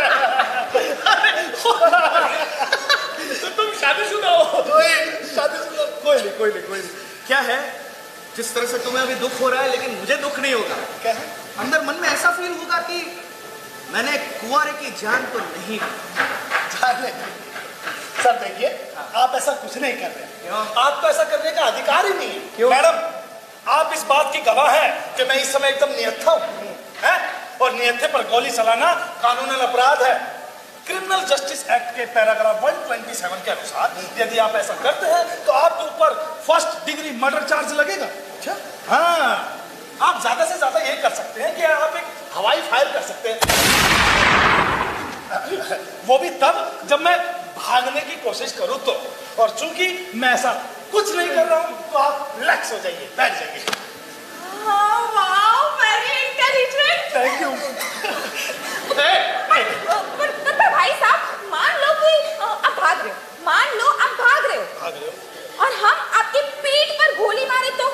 तो तुम शादीशुदा हो? शादीशुदा? कोई नहीं। क्या है, जिस तरह से तुम्हें अभी दुख हो रहा है, लेकिन मुझे दुख नहीं होगा। क्या है? अंदर मन में ऐसा फील होगा कि मैंने कुंवारे की जान तो नहीं ली। सर देखिए, आप ऐसा कुछ नहीं कर रहे। क्यों? आपको ऐसा करने का अधिकार ही नहीं है। क्यों? मैडम, आप इस बात की गवाह हैं कि मैं इस समय एकदम निहत्था हूं, हैं? और निहत्थे पर गोली चलाना कानूनन अपराध है। क्रिमिनल जस्टिस एक्ट के पैराग्राफ 127 के अनुसार यदि आप ऐसा करते हैं तो आपके ऊपर फर्स्ट डिग्री मर्डर चार्ज लगेगा। अच्छा, हाँ, आप ज्यादा से ज्यादा ये कर सकते हैं कि आप एक हवाई फायर कर सकते हैं, वो भी तब जब मैं भागने की कोशिश करूं तो। और चूंकि मैं ऐसा कुछ नहीं कर रहा हूं तो आप रिलैक्स हो जाइए, बैठ जाइए। Wow, very intelligent. Thank you. पर भाई साहब, मान लो कि आप भाग रहे हो, और हम आपकी पीठ पर गोली मारे तो?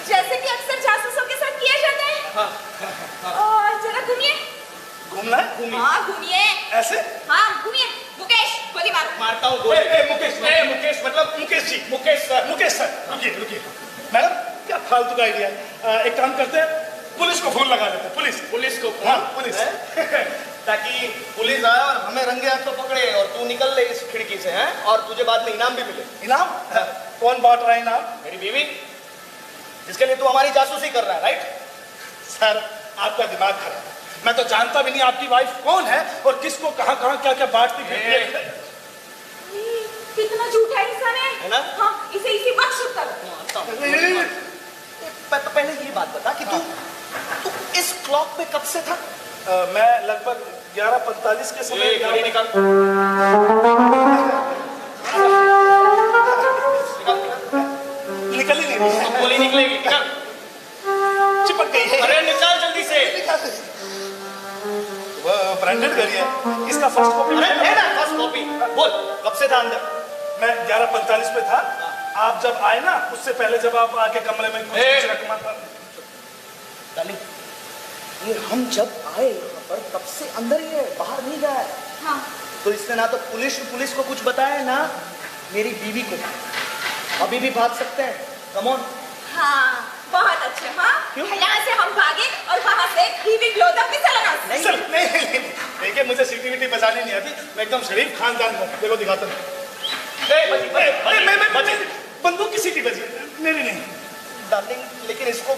जैसे कि अक्सर जासूसों के साथ किया जाता है। और जरा घूमिए। घूमना है? हाँ, घूमिए। ऐसे? हाँ, घूमिए। मुकेश, गोली मारो। मारता हूँ गोली। मुकेश मतलब मुकेश जी। मुकेश सर, रुकिए। मैडम, क्या फालतू का आइडिया है। एक काम करते हैं, पुलिस को फोन लगा देते हैं। पुलिस को? हाँ, पुलिस। ताकि पुलिस आए और हमें रंगे हाथ तो पकड़े और तू निकल ले इस खिड़की से, हैं? और तुझे बाद में इनाम भी मिले। इनाम? कौन बांट रहा है इनाम? मेरी बीवी, जिसके लिए तू हमारी जासूसी कर रहा है, राइट? सर, आपका दिमाग खराब है। मैं तो जानता भी नहीं आपकी वाइफ कौन है और किसको कहाँ क्या बांटती फिरती है। कितना झूठा इंसान है ना? हाँ, इसे इसी वक्त शूट करो। तो पहले ये बात बता कि तू इस क्लॉक पे कब से था? मैं लगभग 11:45 के समय घड़ी निकाल। निकल ही नहीं रही है। गोली निकलेगी, निकाल। चिपक गई है। अरे निकाल जल्दी से। वो ब्रांडेड घड़ी है, इसका फर्स्ट कॉपी अरे ना, फर्स्ट कॉपी। बोल, कब से था अंदर? मैं 11:45 पे था। आप जब आए ना, उससे पहले जब आप आके कमरे में कुछ रकमा था। डार्लिंग, ये हम जब आए यहाँ पर तब से अंदर ही है, बाहर नहीं गया है। हाँ। तो इसने ना तो पुलिस को कुछ बताया, ना मेरी बीवी को। अभी भी भाग सकते हैं, कम ऑन। हाँ, बहुत अच्छे। हाँ, क्यों? यहाँ से हम भागे और वहाँ से टीवी ग्लो तक भी चलाना। नहीं, देखिए मुझे सीटीवीटी बजानी नहीं आती। मैं एकदम शरीफ खानदान हूँ। देखो दिखाता हूँ। बंदूक की सीटी बजी, मेरी नहीं। डार्लिंग, लेकिन इसको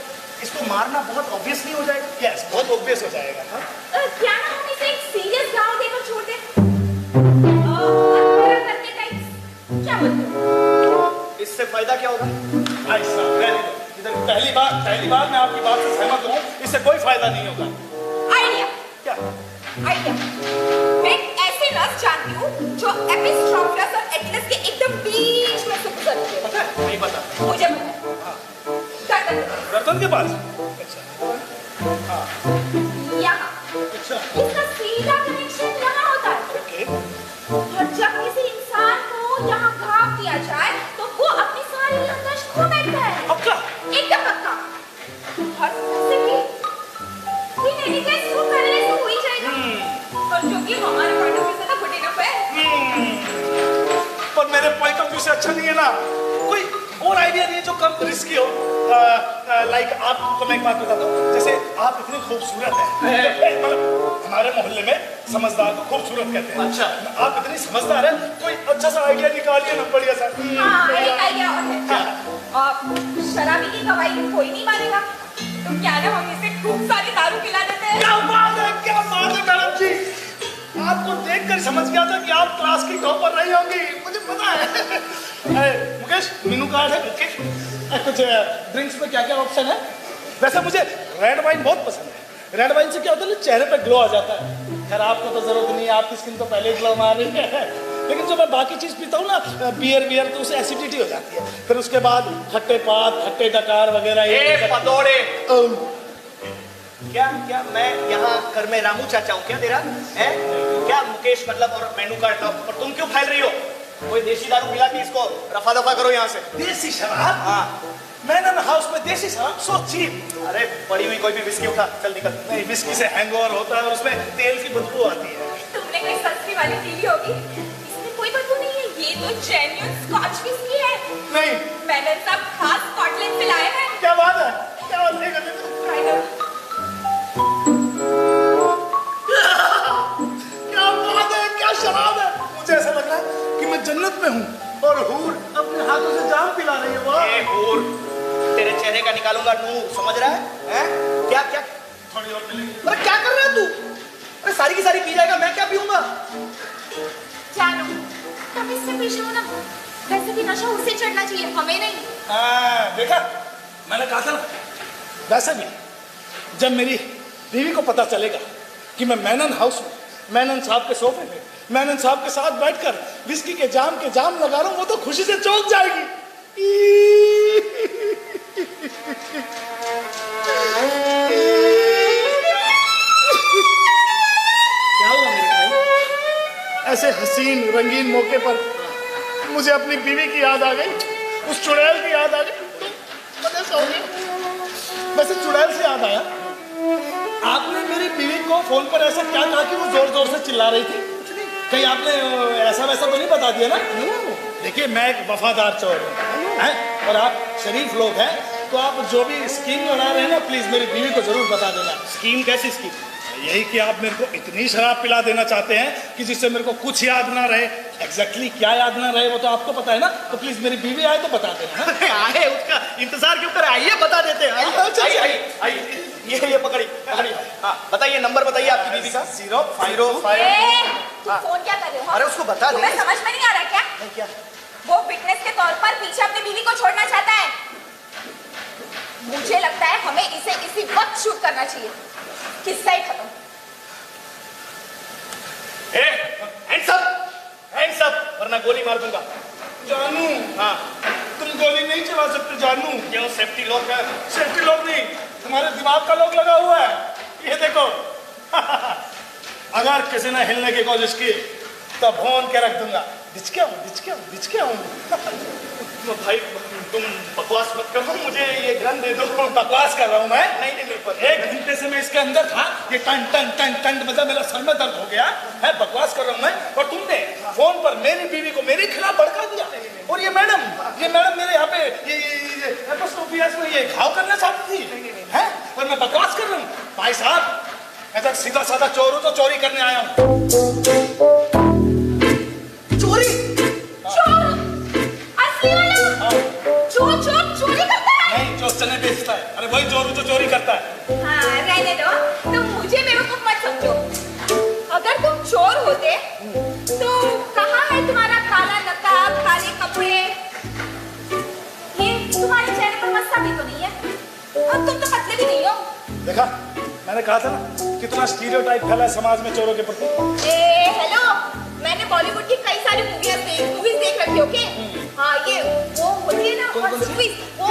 मारना बहुत ऑब्वियस नहीं हो जाएगा? यस, बहुत ऑब्वियस हो जाएगा। हाँ? क्या ना हम इसे एक सीरियस गाँव देकर छोड़ दें? क्या बोलते हो? इससे फायदा क्या होगा? भाई साहब, पहली बार मैं आपकी बात से सहमत हूँ। इससे कोई फायदा नहीं होगा। आइडिया। क्या आइडिया? मैं ऐसे नर्स जानती हूँ जो एपिस्ट्रोफलस और एटलस के एकदम बीच में से गुजरती है। पता है? नहीं पता। मुझे पता है। गर्दन के पास? यहाँ। इसका सीधा कनेक्शन यहाँ होता है। ओके। और जब किसी इंसान को यहाँ घाव दिया जाए तो वो अपनी सारी याददाश्त खो बैठता है। पक्का? एकदम पक्का। और उससे भी कोई नेगेटिव को करने से हो ही जाएगा। और जो कि हमारे पॉइंट ऑफ व्यू से तो गुड इनफ है। पर मेरे पॉइंट ऑफ व्यू से अच्छा नहीं है ना। कोई और आइडिया नहीं है जो कम रिस्की हो? लाइक आपको मैं एक बात बताता हूँ। जैसे आप इतनी खूबसूरत हैं, मतलब हमारे मोहल्ले में समझदार को खूबसूरत कहते हैं। अच्छा। आप इतनी समझदार हैं, कोई अच्छा सा आइडिया निकालिए ना, बढ़िया सा। हाँ, एक आइडिया और है। शराबी की गवाही कोई नहीं मानेगा, तो क्या ना हम इसे खूब सारी दारू पिला देते हैं। क्या बात है मैडम जी। आपको देखकर समझ गया था कि आप क्लास की टॉपर रही होंगी, मुझे पता है। मुकेश, मेनू कार्ड है? मुकेश, कुछ ड्रिंक्स में क्या क्या ऑप्शन है? वैसे मुझे रेड वाइन बहुत पसंद है। रेड वाइन से क्या होता है, चेहरे पे ग्लो आ जाता है। खैर आपको तो जरूरत नहीं है, आपकी स्किन तो पहले ही ग्लो मार रही है। लेकिन जो मैं बाकी चीज पीता हूँ ना, बियर तो उससे एसिडिटी हो जाती है। फिर उसके बाद खट्टे पात, खट्टे डकार वगैरह। ए पतोड़े, क्या मैं यहाँ घर में रामू चाचा हूँ क्या तेरा? है क्या मुकेश मतलब? और मेनू कार्ड और तुम क्यों फैल रही हो? कोई देसी दारू पिला के इसको रफा दफा करो यहाँ से। देसी शराब? हाँ, मैनन हाउस में देसी शराब सो चीप। अरे पड़ी हुई कोई भी विस्की उठा, चल निकल। नहीं, विस्की से हैंगओवर होता है और उसमें तेल की बदबू आती है। तुमने कोई सस्ती वाली पी ली होगी, इसमें कोई बदबू नहीं है, ये तो जेन्युइन स्कॉच विस्की है। नहीं, मैंने सब खास स्कॉटलैंड से लाए हैं। क्या बात है, क्या बात है, क्या बात है, क्या शराब है। मुझे ऐसा लग रहा है कि मैं जन्नत में हूँ और हूर अपने हाथों से जाम पिला रही है। वाह, ए हूर, तेरे चेहरे का निकालूंगा नूर, समझ रहा है? हैं? क्या क्या? थोड़ी और मिलेगी। अरे क्या कर रहा है तू? अरे सारी की सारी पी जाएगा, मैं क्या पीऊंगा? जानो, तुम इससे पीछे हो ना, वैसे भी नशा उसे चढ़ना चाहिए, हमें नहीं। हाँ, देखा, मैंने कहा था ना। वैसे भी जब मेरी बीवी को पता चलेगा कि मैं मैनन हाउस में मैनन साहब के सोफे में मैनन साहब के साथ बैठकर विस्की के जाम लगा रहा हूं, वो तो खुशी से चौंक जाएगी। क्या हुआ मेरे भाई? ऐसे हसीन रंगीन मौके पर मुझे अपनी बीवी की याद आ गई, उस चुड़ैल की याद आ गई। तो मजा सा हो गया। वैसे चुड़ैल से याद आया, आपने मेरी बीवी को फोन पर ऐसा क्या कहा कि वो जोर जोर से चिल्ला रही थी? कहीं आपने ऐसा वैसा तो नहीं बता दिया ना? देखिए, मैं एक वफादार चोर हूँ, हैं? और आप शरीफ लोग हैं, तो आप जो भी स्कीम बना रहे हैं ना, प्लीज मेरी बीवी को जरूर बता देना। स्कीम कैसी स्कीम? यही कि आप मेरे को इतनी शराब पिला देना चाहते हैं कि जिससे मेरे को कुछ याद ना रहे। एग्जैक्टली क्या याद ना रहे वो तो आपको पता है ना, तो प्लीज मेरी बीवी आए तो बता देना। आए, उसका इंतजार क्यों कर? आइए बता देते हैं। आइए आइए आइए, ये पकड़ी। हाँ बताइए, नंबर बताइए आपकी बीवी का। 055। तुम फोन क्या कर रहे हो? अरे उसको बता दे। तुम्हें समझ में नहीं आ रहा क्या? क्या? वो फिटनेस के तौर पर पीछे अपनी बीवी को छोड़ना चाहता है। मुझे लगता है हमें इसे इसी वक्त शूट करना चाहिए, किस्सा ही खत्म। हैंड्स अप, वरना गोली मार दूंगा। जानू, हाँ, तुम गोली नहीं चला सकते जानू। क्यों? सेफ्टी लॉक है। सेफ्टी लॉक नहीं, तुम्हारे दिमाग का लॉक लगा हुआ है। ये देखो। अगर किसी ने हिलने की कोशिश की तो भौन के रख दूंगा। डिचके हूँ। तो भाई तुम बकवास मत करो, मुझे ये गन दे दो। बकवास कर रहा हूँ मैं? नहीं पर 1 घंटे से मैं इसके अंदर था, ये टन टन टन टन मतलब मेरा सर में दर्द हो गया है। बकवास कर रहा हूँ मैं, और तुमने फोन पर मेरी बीवी को मेरे खिलाफ भड़का दिया। और ये मैडम मेरे यहाँ पे ये घाव करना चाहती थी, है? और मैं बकवास कर रहा हूँ। भाई साहब, मैं तो सीधा साधा चोर हूँ, तो चोरी करने आया हूँ। चोरी? चोरी करता है? नहीं, जो चने बेचता है। अरे वही चोर जो चोरी करता है। हाँ, रहने दो, तुम मुझे बेवकूफ मत समझो। अगर तुम चोर होते तो कहाँ है तुम्हारा काला नकाब, काले कपड़े? ये तुम्हारे चेहरे पर मस्सा भी तो नहीं है, और तुम तो पतले भी नहीं हो। देखा, मैंने कहा था ना कितना स्टीरियोटाइप फैला है समाज में चोरों के प्रति। हेलो, मैंने बॉलीवुड की कई सारी मूवीज देख रखी, ओके? हाँ, ये वो होती है ना मूवीज, वो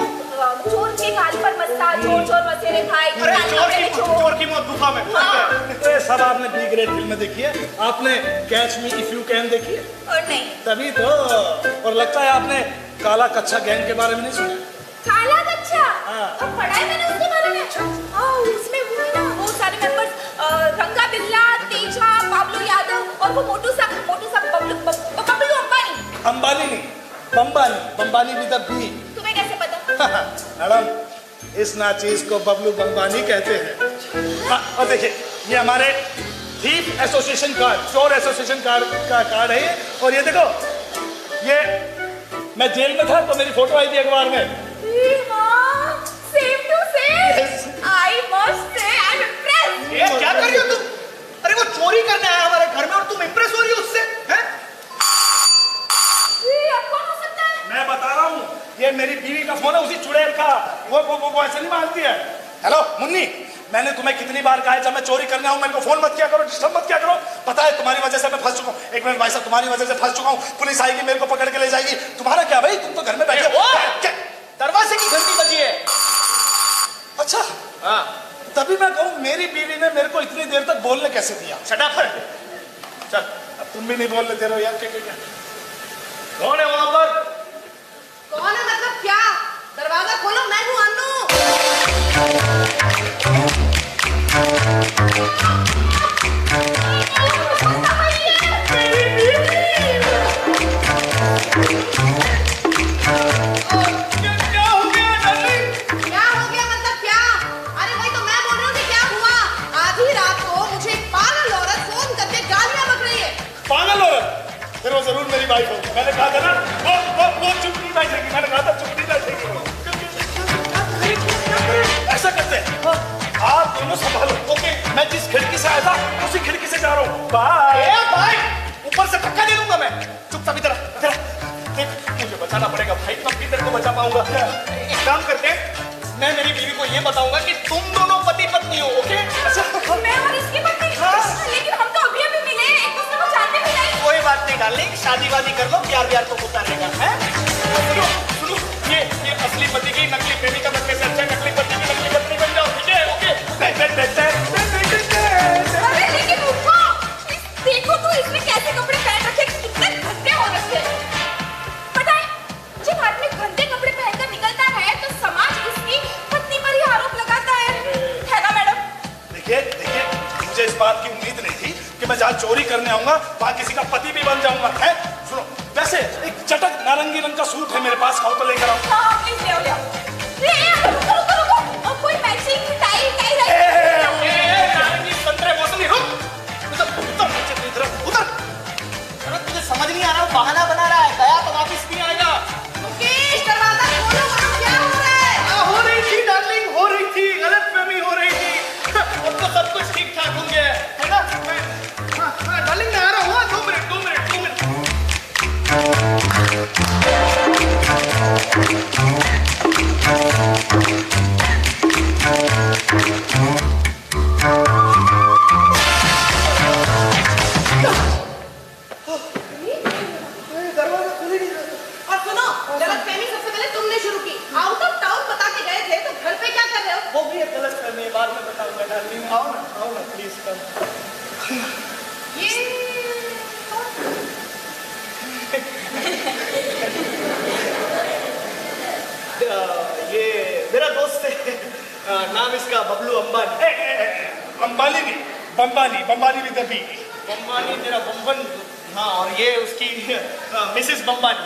चोर के गाल पर मस्सा, चोर मसेरे खाए। अरे चोर की मौत गुफा में। ये सब आपने बी ग्रेड फिल्में देखी है? आपने catch me if you can देखी है? और नहीं। तभी तो। और लगता है आपने काला कच्चा गैंग के बारे में नहीं सुना? काला कच्चा? हाँ। अब पढ़ा है मैंने उसके बारे में। उसमें वो है ना, वो सारे मेंबर्स, रंगा बिल्ला, तेजा, पाब्लो यादव और वो मोटू सा बबलू अंबानी नहीं, बम्बानी विद अ बी। तुम्हें कैसे पता? मैडम, इस नाचीज को बबलू बम्बानी कहते हैं। हाँ, और देखिए, ये हमारे थीफ एसोसिएशन कार्ड, चोर एसोसिएशन कार्ड का कार्ड है ये। और ये देखो, ये मैं जेल में था तो मेरी फोटो आई थी अखबार में। Same to same. I must say I am impressed. ये क्या कर रही हो तुम? अरे वो चोरी करने आया हमारे घर में और तुम इम्प्रेस हो रही हो उससे, हैं? कौन हो सकता है? मैं बता रहा हूँ, ये मेरी बीवी का फोन है, उसी चुड़ैल का। वो ऐसे नहीं मानती है। हेलो मुन्नी, मैंने तुम्हें कितनी बार कहा है जब मैं चोरी करने आऊं मेरे को फोन मत किया करो, डिस्टर्ब मत किया करो। पता है तुम्हारी वजह से मैं फंस चुका हूँ। एक मिनट भाई साहब, तुम्हारी वजह से फंस चुका हूँ। पुलिस आएगी, मेरे को पकड़ के ले जाएगी। तुम्हारा क्या भाई, तुम तो घर में बैठे हो। दरवाजे की घंटी बजी है। अच्छा, हाँ, तभी मैं कहूँ मेरी बीवी ने मेरे को इतनी देर तक बोलने कैसे दिया। फटाफट चल। अब तुम भी नहीं बोलने दे रहे हो यार। क्या कौन है वहां पर? कौन है मतलब क्या? दरवाजा खोलो, मैं हूँ अन्नू। क्या हो गया डार्लिंग? क्या हो गया मतलब क्या? अरे वही तो मैं बोल रही हूँ कि क्या हुआ। आधी रात को मुझे एक पागल औरत फोन करके गालियां बक रही है। पागल औरत? फिर वो जरूर मेरी वाइफ होगी। मैंने कहा था ना वो चुप नहीं बैठेगी। मैंने कहा था चुप नहीं बैठेगी। ऐसा करते हैं, आप दोनों संभालो, ओके? मैं जिस खिड़की से आया था उसी खिड़की से जा रहा हूँ। बाय। भाई ऊपर से धक्का दे दूंगा मैं। चुपचाप इधर देख, मुझे बचाना पड़ेगा भाई, तब भी तेरे को बचा पाऊंगा। एक काम करते हैं, मैं मेरी बीवी को ये बताऊंगा कि तुम दोनों पति पत्नी हो, ओके? मैं और इसकी पत्नी, लेकिन हम तो अभी अभी मिले, एक दूसरे को जानते भी नहीं। कोई बात नहीं डार्लिंग, शादी वादी कर लो, प्यार व्यार तो होता रहेगा, हैं? सुनो सुनो, ये असली पति की नकली प्रेमिका बनने से अच्छा नकली पति की नकली पत्नी बन जाओ, ठीक है? ओके? अरे लेकिन रुको, देखो तो इसने कैसे कपड़े पहन रखे, कितने गंदे हो रखे हैं। पता है, जब आदमी गंदे कपड़े पहनकर निकलता है तो समाज उसकी पत्नी पर ही आरोप लगाता है ना मैडम? देखिए मुझे इस बात की उम्मीद नहीं थी कि मैं जहाँ चोरी करने आऊंगा वहाँ किसी का पति भी बन जाऊंगा, है? सुनो, वैसे एक चटक नारंगी रंग का सूट है मेरे पास, खाओ तो लेकर आओ। हाँ प्लीज ले आओ। रुको रुको रुको, और कोई मैचिंग टाई नारंगी संतरे मौसमी, रुक, उधर उधर। अरे तुझे समझ नहीं आ रहा, बहाना बना रहा है, गया तो वापिस नहीं आएगा। मुकेश, दरवाजा खोलो, वहाँ क्या हो रहा है? हो रही थी डार्लिंग, हो रही थी, गलतफहमी हो रही थी। अब तो सब कुछ ठीक ठाक हो गया है ना? हाँ डार्लिंग मैं आ रहा हूँ, 2 मिनट। दरवाजा खुल ही नहीं रहा। और सुनो, गलतफहमी सबसे पहले तुमने शुरू की। आउट ऑफ टाउन बता के गए थे, तो घर पे क्या कर रहे हो? वो भी एक गलतफहमी है, बाद में बताऊंगा डार्लिंग। आओ ना प्लीज कम। ये मेरा दोस्त है, नाम इसका बबलू अंबानी। अंबानी नहीं, बम्बानी भी तभी। बम्बानी मेरा बम्बन, हाँ, और ये उसकी मिसेस बम्बानी।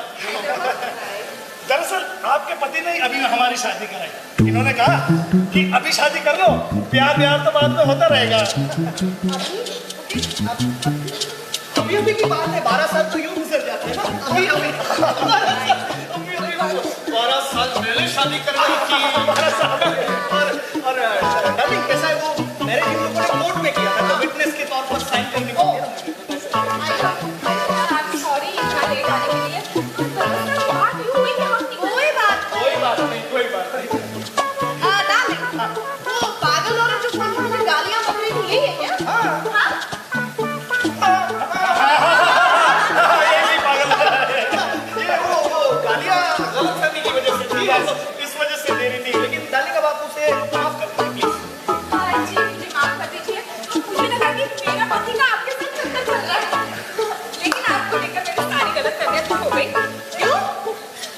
दरअसल आपके पति ने अभी हमारी शादी कराई। इन्होंने कहा कि अभी शादी कर लो, प्यार तो बाद में होता रहेगा। अभी की बात है, 12 साल तो यूं गुजर जाते हैं ना। अभी 12 साल पहले शादी कर रही थी। और डार्लिंग कैसा है, वो मैरिज इन लोगों ने कोर्ट में किया था, तो विटनेस के तौर पर साइन करनी पड़ती है। सॉरी इतना लेट आने के लिए। कोई बात नहीं। डार्लिंग, वो पागल औरत जो फोन पर गालियां बक रही थी, यही है क्या? हाँ। ये पागल ये वो गालियां गलतफहमी की वजह से थी, इस वजह से दे रही थी। लेकिन डार्लिंग अब आप उसे माफ कर दीजिए प्लीज। जी मुझे माफ कर दीजिए, मुझे लगा कि मेरा पति का आपके साथ चक्कर चल रहा है, लेकिन आपको लेकर मेरी सारी गलतफहमियां दूर हो गई। क्यों?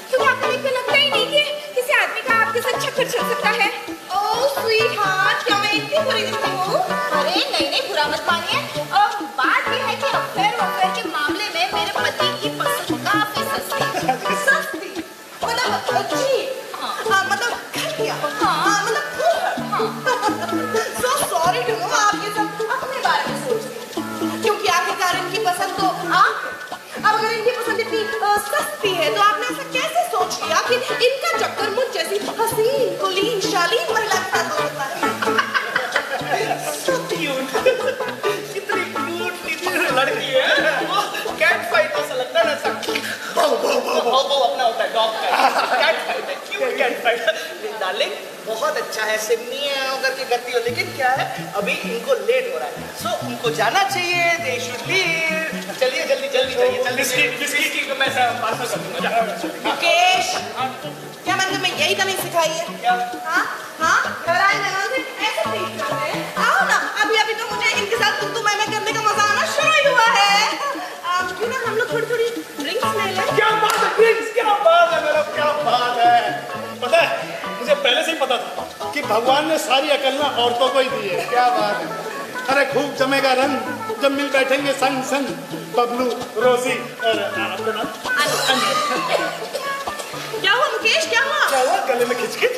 क्योंकि आपको देखकर लगता ही नहीं कि किसी आदमी का आपके साथ चक्कर चल सकता है। ओह स्वीटहार्ट, क्या मैं इतनी बुरी दिखती हूँ? अरे नहीं बुरा मत मानिए। बात यह है कि अफेयर के मामले में मेरे पति की पसंद काफी सस्ती मतलब अच्छी, मतलब घटिया, मतलब so sorry to know आप ये सब अपने बारे में सोच रही हैं। क्योंकि आखिरकार इनकी पसंद तो आप, अब अगर इनकी पसंद इतनी सस्ती है तो आपने ऐसा कैसे सोच लिया कि इनका चक्कर मुझ जैसी हसीन कुलीन शालीन महिला के साथ हो सकता है? कितनी क्यूट लड़की है, कैट फाइट ऐसा लगता है ना, अपना होता है डॉग का, कैट फाइट है, क्यूट कैट फाइट। डार्लिंग बहुत अच्छा है, सिमनी है होकर के करती हो, लेकिन क्या है अभी इनको लेट हो रहा है, सो उनको जाना चाहिए, दे शुड लीव। चलिए जल्दी जाइए, बिस्किट की मैं पार्सल कर दूंगा। मुकेश, क्या मैंने तुम्हें यही तमीज सिखाई है? क्या? हाँ, घर आए मेहमान से ऐसे ट्रीट करते हैं? आओ ना, अभी तो मुझे इनके साथ तुम मैं करने का मजा आना शुरू ही हुआ है। क्यों ना हम लोग थोड़ी ड्रिंक्स ले लें? क्या बात है, ड्रिंक्स, क्या बात है, मेरा क्या बात है। पता है कि भगवान ने सारी अकल ना औरतों को ही दी है। क्या बात है। अरे खूब जमेगा रंग जब मिल बैठेंगे संग संग बबलू, रोजी और आपका नाम क्या हुआ मुकेश, क्या हुआ? क्या हुआ? गले में खिचखिच।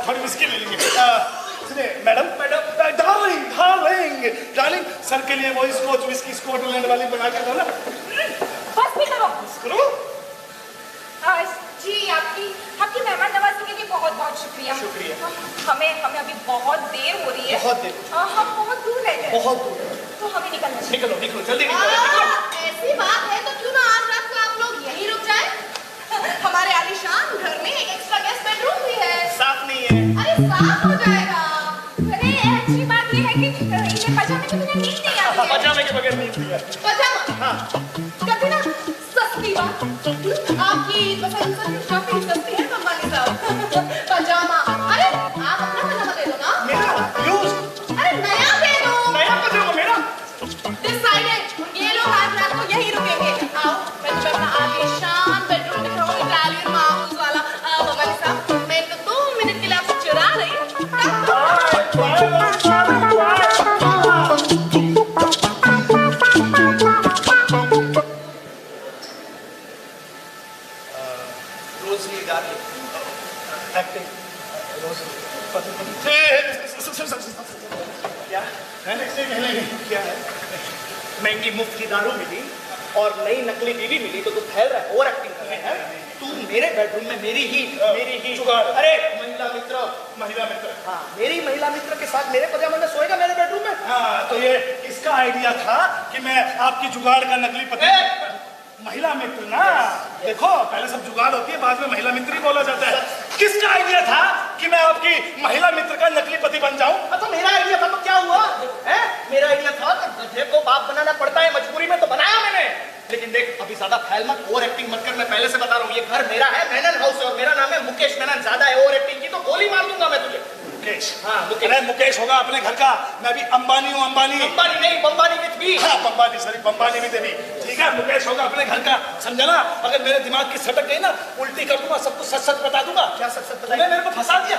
थोड़ी विस्की ले लेंगे। सुनिए madam, darling darling darling, sir के लिए वो स्कॉच विस्की स्कॉटलैंड वाली बना के दो ना। बस भी करो। करो। जी आपकी मेहमान नवाजी के लिए बहुत बहुत शुक्रिया। हमें अभी बहुत देर हो रही है। बहुत देर। हम बहुत दूर रह गए। बहुत दूर। तो हमें निकलना चाहिए। निकलो जल्दी निकलो। ऐसी बात है तो क्यों ना आज रात को आप लोग यहीं रुक जाए। हमारे आलीशान घर में एक एक्स्ट्रा गेस्ट बेडरूम भी है। साफ नहीं है। अरे साफ हो जाएगा। अरे अच्छी बात ये है कि इन्हें पजामे के बिना नींद नहीं आती है। पजामे के बगैर नींद नहीं आती। पजामा। हाँ। कभी ना सस्ती बात। आपकी पसंद से काफी सस्ती है कंपनी साहब। पजामा। अरे आप अपना पजामा दे दो ना। मेरा यूज। अरे नया दे दो। नया पजामा मेरा। डिसाइडेड। ये लोग आज रात को यहीं रुकेंगे। आओ मैं तुम्हें अपना आलीशान बेडरूम दिखाऊं, इटालियन माउस वाला। कंपनी साहब मैं तो 2 मिनट के लिए आपसे चुरा रही हूँ। क्या है? महंगी मुफ्त की दारू मिली और नई नकली बीवी मिली तो तू फैल रहा है, ओवर एक्टिंग कर रहा है। तू मेरे बेडरूम में मेरी ही जुगाड़। अरे महिला मित्र। हाँ, मेरी महिला मित्र के साथ मेरे पजामे में सोएगा मेरे बेडरूम में। हाँ, तो ये इसका आइडिया था कि मैं आपकी जुगाड़ का नकली पति। महिला मित्र ना, देखो पहले सब जुगाड़ होती है, बाद में महिला मित्र ही बोला जाता है। किसका आइडिया था कि मैं आपकी महिला मित्र का नकली पति बन जाऊं? तो मेरा आइडिया था तो क्या हुआ है? मेरा आइडिया था कि तुझे को बाप बनाना पड़ता है मजबूरी में, तो बनाया मैंने। लेकिन देख अभी ज्यादा फैल मत, ओवर एक्टिंग मत कर। मैं पहले से बता रहा हूँ ये घर मेरा है, मेनन हाउस है और मेरा नाम है मुकेश मेनन। ज्यादा है ओवर एक्टिंग की तो गोली मार दूंगा मैं तुझे। मुकेश। हाँ मुकेश। अरे मुकेश होगा अपने घर का, मैं भी अंबानी हूँ। अंबानी नहीं, बम्बानी विद बी। हाँ बम्बानी भी देवी। ठीक है, मुकेश होगा अपने घर का, समझा ना? अगर मेरे दिमाग की सटक गई ना, उल्टी कर दूंगा, सबको सच सच बता दूंगा। क्या सच सच तूने मेरे को फंसा दिया।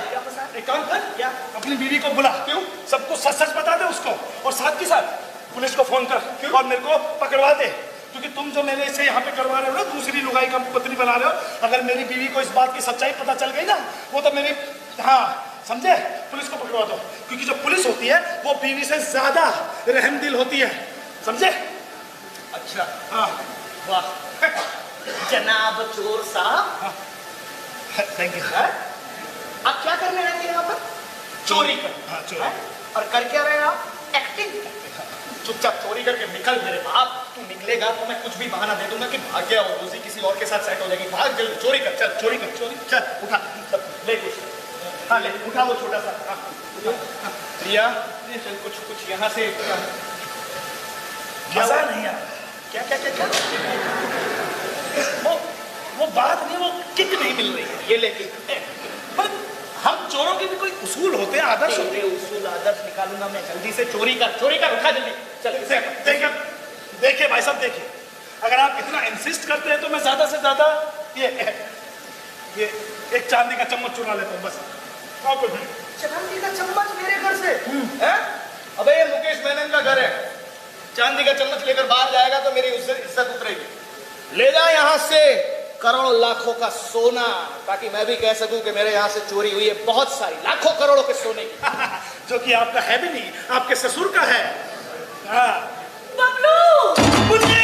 एक काम कर, क्या अपनी बीवी को बुला, क्यों सबको सच सच बता दे उसको, और साथ के साथ पुलिस को फोन कर और मेरे को पकड़वा दे। क्योंकि तुम जो मेरे से यहाँ पे करवा रहे हो ना, दूसरी लुगाई का पत्नी बना रहे हो, अगर मेरी बीवी को इस बात की सच्चाई पता चल गई ना, वो तो मेरी, हाँ समझे, पुलिस को पकड़वा दो। क्योंकि जो पुलिस होती है वो बीवी से ज्यादा रहमदिल होती है, समझे? अच्छा। हाँ वाह जनाब चोर साहब, थैंक यू। आप क्या करने आए थे यहाँ पर? चोरी कर। हाँ चोरी। और कर क्या रहे आप? एक्टिंग। चुपचाप चोरी करके निकल मेरे बाप। तू निकलेगा तो मैं कुछ भी बहाना दे दूंगा कि भाग गया और उसी किसी और के साथ सेट हो जाएगी। भाग जल्दी, चोरी कर, चल चोरी कर, चोरी चल, उठा ले कुछ। हाँ ले उठा वो छोटा सा। हाँ प्रिया चल कुछ यहाँ से। मजा नहीं आया। क्या क्या क्या क्या? वो बात नहीं, वो किक नहीं मिल रही है। ये लेके पर हम चोरों के भी कोई उसूल होते हैं, आदर्श होते हैं। उसूल आदर्श निकालूंगा मैं। जल्दी से चोरी कर, उठा जल्दी चल। देखिए भाई साहब, देखिए अगर आप इतना इंसिस्ट करते हैं तो मैं ज्यादा से ज्यादा ये एक चांदी का चम्मच चुरा लेता हूँ बस। चांदी का चम्मच मेरे घर से? अबे ये मुकेश मेनन का घर है, चांदी का चम्मच लेकर बाहर जाएगा तो मेरी उससे इज्जत उतरेगी। ले जा यहाँ से करोड़ों लाखों का सोना, ताकि मैं भी कह सकूं कि मेरे यहाँ से चोरी हुई है बहुत सारी, लाखों करोड़ों के सोने की। जो कि आपका है भी नहीं, आपके ससुर का है। हाँ बबलू मुन्नी!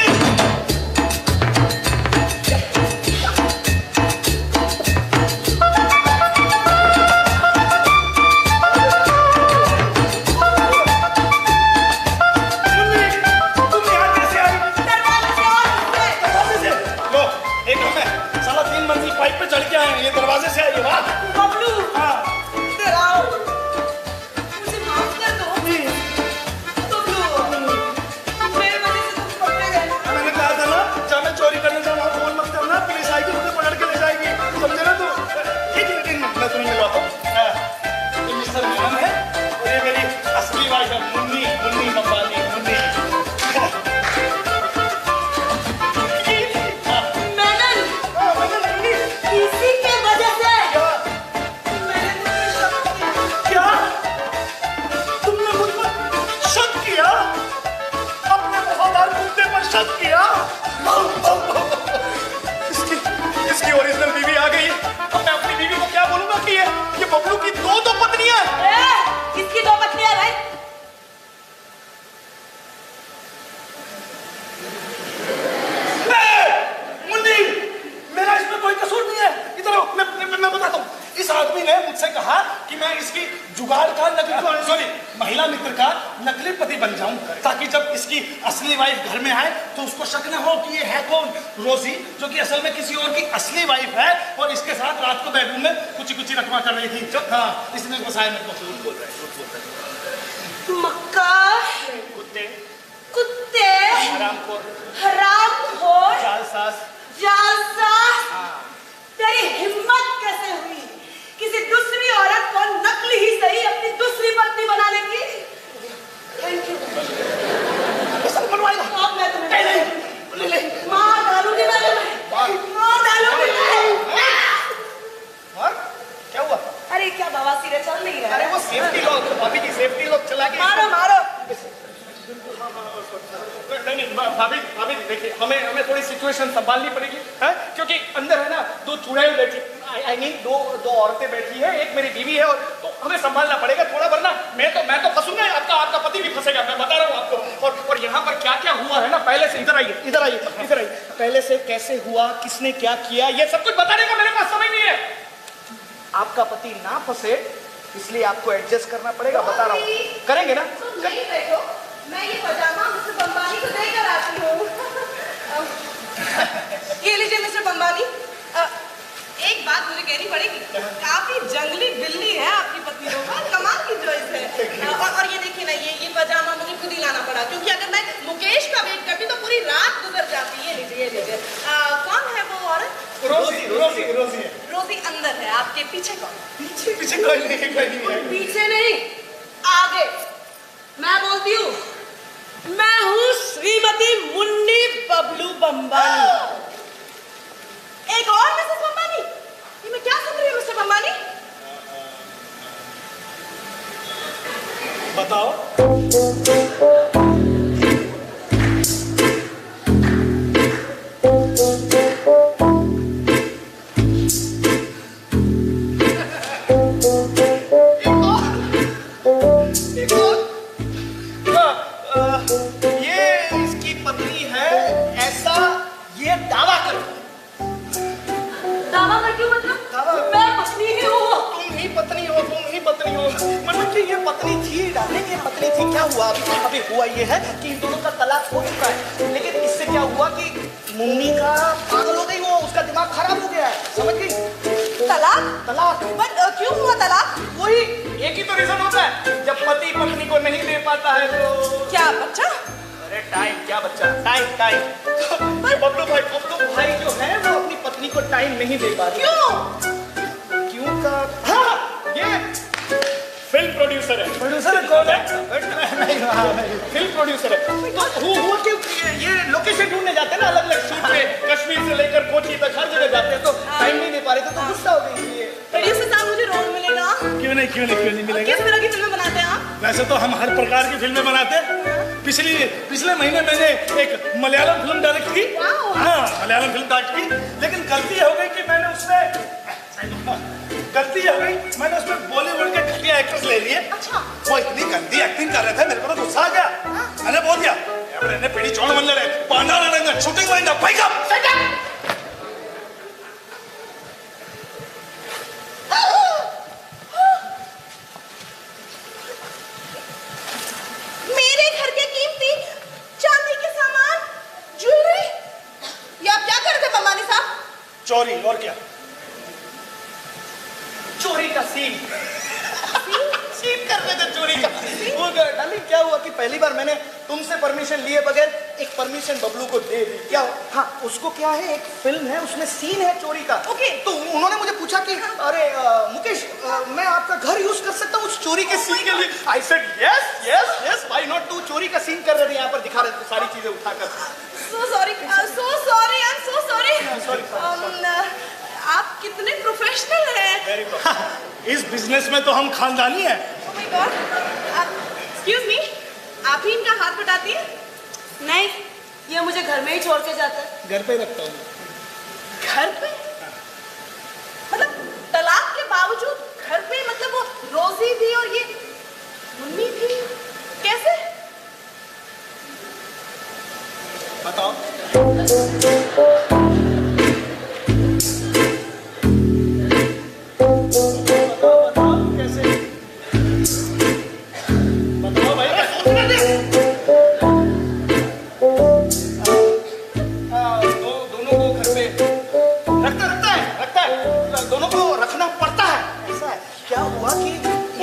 पाइप पे चढ़ के आए हैं, ये दरवाजे से आइए। वाह बबलू, हाँ इधर आओ, मुझे माफ कर दो। बबलू किया। इसकी ओरिजिनल बीवी आ गई। अब मैं अपनी बीवी को क्या बोलूंगा कि ये बबलू की दो पत्नियां। किसकी दो पत्नियां भाई? मुन्नी, मेरा इसमें कोई कसूर नहीं है। इधर आओ, मैं बताता हूँ। इस आदमी ने मुझसे कहा कि मैं इसकी जुगाड़ का नकली महिला मित्र का नकली पति बन जाऊं, ताकि जब इसकी असली वाइफ घर में आए तो उसको शक न हो कि ये है कौन, रोजी, जो कि असल में किसी और की असली वाइफ है और इसके साथ रात को बेडरूम में कुछ रखवा कर रही थी। हाँ, इसने फंसाया मेरे को। झूठ बोल रहा है। मक्का, कुत्ते, कुत्ते, हरामखोर, जालसाज। तेरी हिम्मत कैसे हुई किसी दूसरी औरत को नकली ही सही अपनी दूसरी पत्नी बनाने की? Thank you. अब मैं तुम्हें मार डालूंगी, मार डालूंगी। और क्या हुआ? अरे क्या बवासीर है, चल नहीं रहा। अरे वो सेफ्टी लॉक, भाभी की सेफ्टी लॉक चला के। मारो। नहीं भाभी देखिए, हमें थोड़ी सिचुएशन संभालनी पड़ेगी, है? क्योंकि अंदर है ना दो चुड़ैल बैठी, आई मीन दो औरतें बैठी है, एक मेरी बीवी है, और तो हमें संभालना पड़ेगा थोड़ा, वरना मैं तो फंसूंगा, आपका पति भी फंसेगा, मैं बता रहा हूँ आपको। और यहाँ पर क्या हुआ है ना, पहले से इधर आइए, पहले से कैसे हुआ, किसने क्या किया, ये सब कुछ बताने का मेरे पास समय नहीं है। आपका पति ना फंसे इसलिए आपको एडजस्ट करना पड़ेगा, बता रहा हूँ। करेंगे ना? मैं ये पजामा मिस्टर बम्बानी को देकर आती हूँ। ये लीजिए मिस्टर बम्बानी, एक बात मुझे कहनी पड़ेगी, काफी जंगली बिल्ली है आपकी पत्नी लोग, कमाल की चॉइस है। और ये देखिए ना, ये पजामा मुझे खुद ही लाना पड़ा, क्योंकि अगर मैं मुकेश का वेट करती तो पूरी रात गुजर जाती। ये लीजिए। कौन है वो औरत? रोजी है। रोजी अंदर है, आपके पीछे कौन? पीछे कोई नहीं है। पीछे नहीं, आगे। मैं बोलती हूँ, मैं हूँ श्रीमती मुन्नी बबलू बम्बानी। एक और मिसेस बम्बानी? ये मैं क्या सुन रही हूँ मिस्टर बम्बानी? बताओ। क्या हुआ अभी हुआ ये है कि इन दोनों का तलाक हो चुका है, लेकिन इससे क्या हुआ कि मुन्नी का पागल हो गई, वो उसका दिमाग खराब हो गया है, समझ गई? तलाक। बट क्यों हुआ तलाक? वही एक ही तो रीजन होता है, जब पति पत्नी को नहीं दे पाता है तो। क्या बच्चा? अरे टाइम, क्या बच्चा, टाइम। बबलू भाई जो है वो अपनी पत्नी को टाइम नहीं दे पा रहे। क्यों का? हाँ, ये फिल्म प्रोड्यूसर है। प्रोड्यूसर कौन है? फिल्म प्रोड्यूसर है। तो हुआ क्यों? ये लोकेशन ढूंढने जाते हैं ना अलग अलग शूट पे, कश्मीर से लेकर कोची तक हर जगह जाते हैं, तो टाइम नहीं दे पा रहे थे, तो गुस्सा हो गई। प्रोड्यूसर साहब मुझे रोल मिलेगा? क्यों नहीं मिलेगा? किस तरह की फिल्में बनाते हैं आप? वैसे तो हम हर प्रकार की फिल्में बनाते हैं। पिछले महीने मैंने एक मलयालम फिल्म डायरेक्ट की। हाँ, मलयालम फिल्म डायरेक्ट की, लेकिन गलती हो गई कि मैंने उसमें बॉलीवुड के घटिया एक्टर्स ले लिए। अच्छा। वो इतनी गंदी एक्टिंग कर रहे थे, मेरे को तो गुस्सा आ गया। मैंने बोल दिया, ఎవరైనా పెళ్లి చూడమన్నారే పాండాలంగా షూటింగ్ పోయిందా పైగా मेरे घर के कीमती चांदी के सामान, ज्वेलरी, ये आप क्या कर रहे थे बम्बानी साहब? चोरी, और क्या? चोरी का सीन कर रहे थे, चोरी का। वो डार्लिंग क्या हुआ कि पहली बार मैंने तुमसे परमिशन लिए बगैर एक परमिशन बबलू को दे दी। क्या? हाँ, उसको क्या है, एक फिल्म है उसमें सीन है चोरी का। ओके। तो उन्होंने मुझे पूछा कि अरे मुकेश, मैं आपका घर यूज कर सकता हूँ उस चोरी के सीन के लिए? I said yes why not. टू चोरी का सीन कर रहे थे, यहाँ पर दिखा रहे थे सारी चीजें उठाकर। So sorry, I'm so sorry. आप कितने प्रोफेशनल हैं। इस बिजनेस में तो हम खानदानी हैं। Oh my God. Excuse me, आप ही इनका हाथ बटाती हैं? नहीं, ये मुझे घर में ही छोड़ के जाता है। घर पे रखता हूँ। घर पे? मतलब तलाक के बावजूद घर पे, मतलब वो रोजी भी और ये मुन्नी भी, कैसे? बताओ। कैसे? बताओ भाई। दोनों को घर पे रखता है। दोनों को रखना पड़ता है। ऐसा है, क्या हुआ कि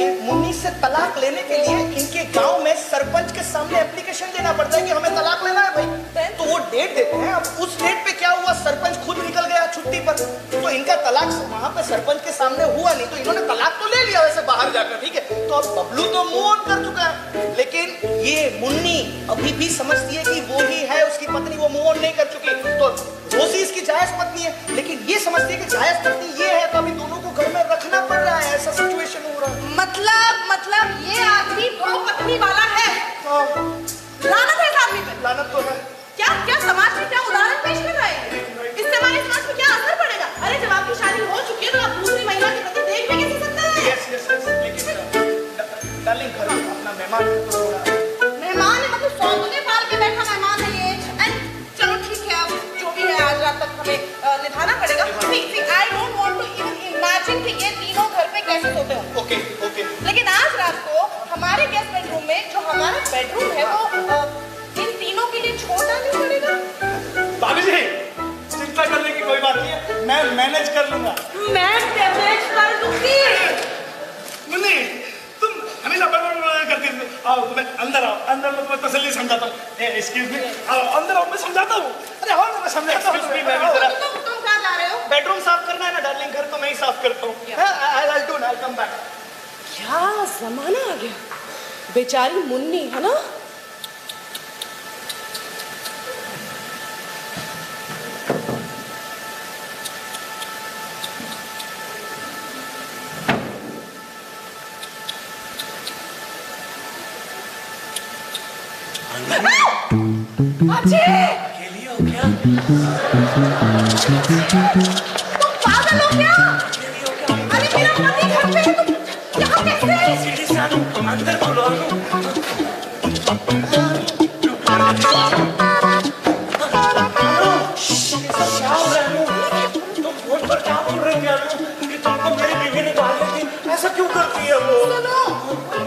ये मुन्नी से तलाक लेने के लिए इनके गांव में सरपंच के सामने एप्लीकेशन देना पड़ता है कि हमें तलाक लेना है भाई। तो वो डेट देते हैं। अब उस डेट पे क्या हुआ, सरपंच खुद निकल गया छुट्टी पर, तो इनका तलाक वहां पे सरपंच के सामने हुआ नहीं। तो इन्होंने तलाक तो ले लिया वैसे बाहर जाकर, ठीक है। तो अब बबलू तो मूव ऑन कर चुका है, लेकिन ये मुन्नी अभी भी समझती है कि वो ही है उसकी पत्नी, वो मूव ऑन नहीं कर चुकी। तो रोजी इसकी जायज पत्नी है, लेकिन ये समझती है कि जायज पत्नी ये है, तो अभी दोनों को घर में रखना पड़ रहा है। ऐसा सिचुएशन हो रहा है। मतलब ये आदमी दो पत्नी वाला है। लानत है इस आदमी पे। लानत तो है। क्या क्या समाज में क्या उदाहरण पेश कर रहे हैं? इससे हमारे समाज में क्या असर पड़ेगा? अरे जब आपकी शादी हो चुकी है तो आप दूसरी महिला के प्रति देख भी कैसे सकते हैं? यस, लेकिन डार्लिंग घर में अपना मेहमान मेहमान है, मतलब सौंदर्य पाल के बैठा मेहमान है ये। एंड चलो ठीक है, अब जो भी है आज रात तक हमें निभाना पड़ेगा। I don't want to even imagine कि ये तीनों घर पे कैसे सोते होंगे। ओके। लेकिन आज रात को हमारे गेस्ट बेडरूम में, जो हमारा बेडरूम है, वो इन तीनों के लिए छोटा नहीं पड़ेगा? भाभी जी, चिंता करने की कोई बात नहीं है, मैं मैनेज कर लूंगा। मैं मैनेज कर लूंगी। मुन्नी, तुम हमेशा बड़बड़ करती रहती हो। आओ, मैं अंदर मैं तुम्हें तसल्ली समझाता हूँ। एक्सक्यूज मी, आओ अंदर आओ, मैं समझाता हूँ। अरे हाँ, मैं समझाता हूँ। तुम कहाँ जा रहे हो? बेडरूम साफ करना है ना डार्लिंग, घर तो मैं ही साफ करता हूँ। I'll come back। क्या जमाना आ गया, बेचारी मुन्नी है ना। अकेली हो क्या? तुम पागल हो क्या? अरे मेरा पति घर पे है, तुम यहाँ कैसे? सीढ़ी से आलू, अंदर बोलो क्या हो रहा है? तुम फोन पर क्या बोल रहे थे आलू? कि तुमको मेरी बीवी ने गाली दी, ऐसा क्यों करती है वो? सुनो,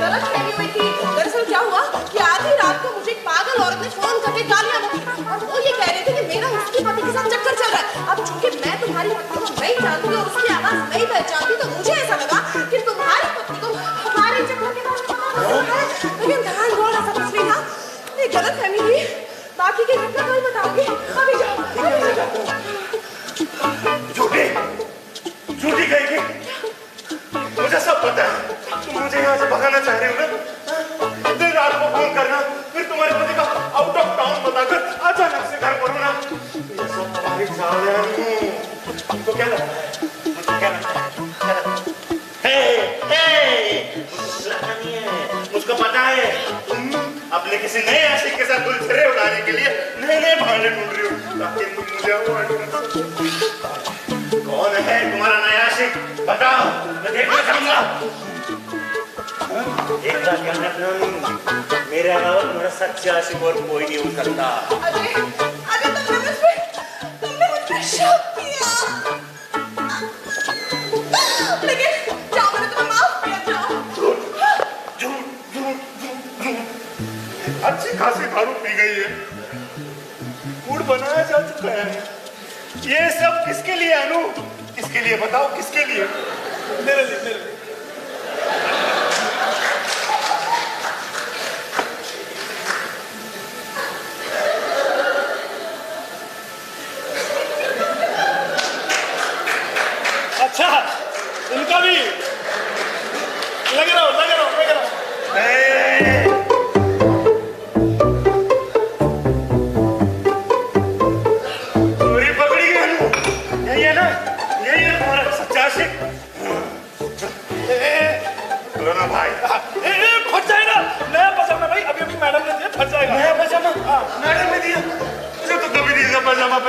गलतफहमी हुई थी। दरअसल क्या हुआ कि आधी रात को मुझे एक पागल औरत ने फोन करके गालियां दी और वो ये कह रहे थे कि मेरा उसके पति के साथ चक्कर चल रहा है। अब चूंकि मैं तुम्हारी पत्नी को नहीं जानती और उसकी आवाज नहीं पहचानती, तो मुझे ऐसा लगा कि तुम्हारी पत्नी को हमारे चक्कर के बारे में पता है। लेकिन ध्यान गौर ऐसा कुछ नहीं था, ये गलतफहमी हुई। बाकी की घटना कल बताऊंगी। अभी जाओ। झूठी कहेगी, मुझे सब पता है। तुम मुझे यहाँ से भगाना चाह रहे हो ना? दिन रात को फोन करना, फिर तुम्हारे पति का आउट ऑफ टाउन बताकर अचानक से घर पर होना, ये सब तुम्हारी चाल है। तुमको क्या लगता है? मुझे क्या लगता है? मुझको पता है तुम अपने किसी नए आशिक के साथ गुलछर्रे उड़ाने के लिए नए बहाने ढूंढ रही हो ताकि तुम मुझे कौन है तुम्हारा नया आशिक? बताओ, मैं देखना चाहूंगा। एक बात याद रखना, मेरे अलावा तुम्हारा सच्चा आशिक और कोई नहीं हो सकता। अरे तुमने मुझ पे शक किया, लेकिन जाओ, मैंने तुम्हें माफ किया। जाओ। अच्छी खासी दारू पी गई है, मूड बनाया जा चुका है। ये सब किसके लिए अनु? किसके लिए बताओ, किसके लिए? मेरे लिए। अच्छा, इनका भी लग रहा हो। यही है ना, यही है तुम्हारा सच्चा आशिक।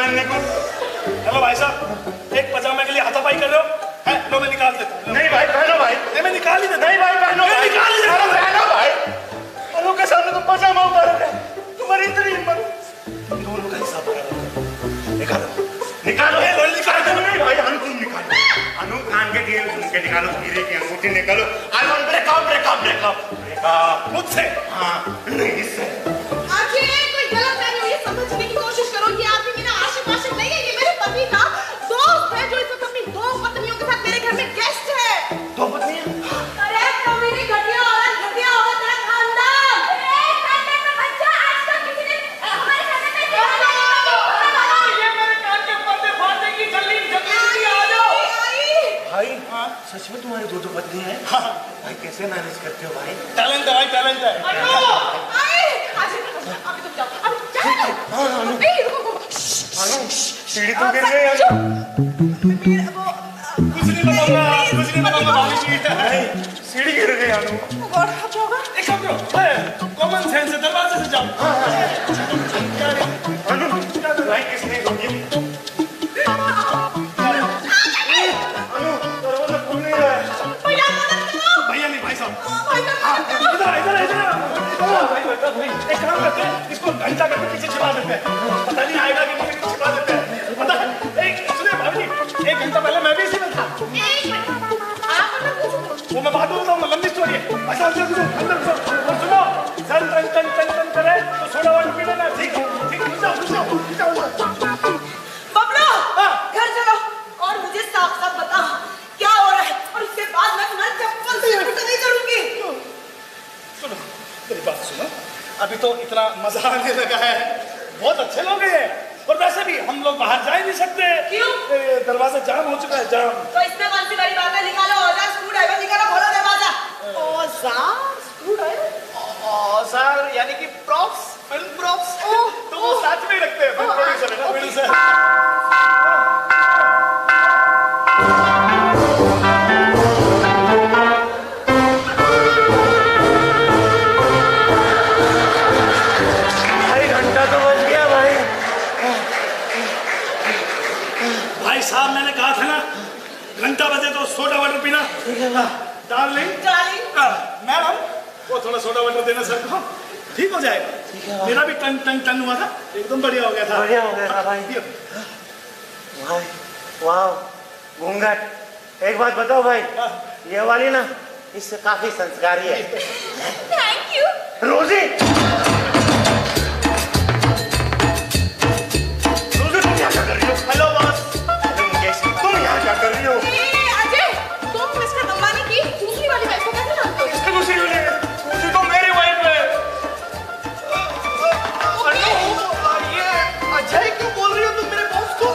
पहनने को। हेलो भाई साहब, एक पजामे के लिए हाथापाई कर रहे हो? है लो मैं निकाल देता हूँ। नहीं भाई पहनो भाई। नहीं मैं निकाल ही देता हूँ। नहीं भाई पहनो भाई। निकाल ही देता हूँ। पहनो भाई। अनु के सामने तो पजामा उतार है। तुम्हारी इतनी हिम्मत। तुम दोनों का हिसाब बराबर। निकालो निकालो। निकाल दो। नहीं भाई अनु तुम निकालो। अनु कान के दिए सुन के निकालो, हीरे की अंगूठी निकालो। I want breakup breakup breakup breakup. मुझसे? हाँ नहीं इससे। आखिर कोई गलत फहमी हुई है, समझने की कोशिश करो। ये आदमी मेरा आशिक वाशिक नहीं है, ये मेरे पति का दोस्त है जो इस वक्त अपनी 2 पत्नियों के साथ मेरे घर में गेस्ट है। 2 पत्नियां? अरे तो मेरी घटिया औरत तेरा खानदान। अरे खानदान का बच्चा आज तक किसी ने हमारे खानदान में देखा नहीं। ये मेरे कान के पर्दे फाड़ देगी, जल्दी जल्दी आ जाओ। भाई हाँ सच में तुम्हारी 2 पत्नी है? हाँ। भाई कैसे मैनेज करते हो भाई? टैलेंट है भाई, टैलेंट है। अभी तुम जाओ, अभी जाओ। अनु सीढ़ी तो गिर गई अनु। कुछ नहीं बताऊंगा, कुछ नहीं बताऊंगा भाभी जी। नहीं सीढ़ी गिर गई अनु। एक काम करो, कॉमन सेंस से दरवाजे से जाओ। अनु भाई किसने रोकी? अनु दरवाजा खुल नहीं रहा है। भैया नहीं भाई साहब। इधर इधर इधर। एक काम करते हैं, इसको घंटा करके पीछे छिपा देते हैं। पता नहीं आएगा कि नहीं, छिपा देते हैं। पता है एक सुनिए भाभी जी, 1 घंटा पहले मैं भी इसी में था। वो मैं बात बोलता हूँ, लंबी स्टोरी है। अच्छा अंदर घुसो, अंदर घुसो। और सुनो, सन टन टन टन टन करे तो सोडा वाटर पी लेना। ठीक है, ठीक है, घुसो। बबलू घर चलो और मुझे साफ साफ बता क्या हो रहा है, और उसके बाद मैं तुम्हारे चप्पल से उल्टा नहीं करूंगी। सुनो मेरी बात सुनो, अभी तो इतना मजा आने लगा है, बहुत अच्छे लोग हैं। और वैसे भी हम लोग बाहर जा ही नहीं सकते। क्यों? दरवाजा जाम हो चुका है, जाम। तो इसमें कौन सी बड़ी बात है? निकालो औजार, स्क्रू ड्राइवर निकालो, खोलो दरवाजा। औजार, स्क्रू ड्राइवर, औजार यानी कि प्रॉप्स, फिल्म प्रॉप्स। तो वो साथ में ही रखते हैं, प्रोड्यूसर है ना, प्रोड्यूसर। भाई घंटा तो बज गया भाई। भाई साहब मैंने कहा था ना, घंटा बजे तो सोडा वाटर पीना। डार्लिंग मैडम, वो थोड़ा सोडा वाटर देना सर को, ठीक हो जाएगा। मेरा भी टन टन टन हुआ था, एकदम बढ़िया हो गया था। बढ़िया हो गया था भाई। भाई वाह घूंघट। एक बात बताओ भाई, ये वाली ना इससे काफी संस्कारी है। Thank you. रोजी तुम यहाँ क्या कर रही हो? Hello boss. मुकेश तुम यहाँ क्या कर रही हो? अजय, तुम मिस्टर अंबानी की दूसरी वाली वाइफ को कैसे जानते हो? इसकी दूसरी वाली है। दूसरी तो मेरी वाइफ है। ये अजय क्यों बोल रही हो तुम मेरे बॉस को?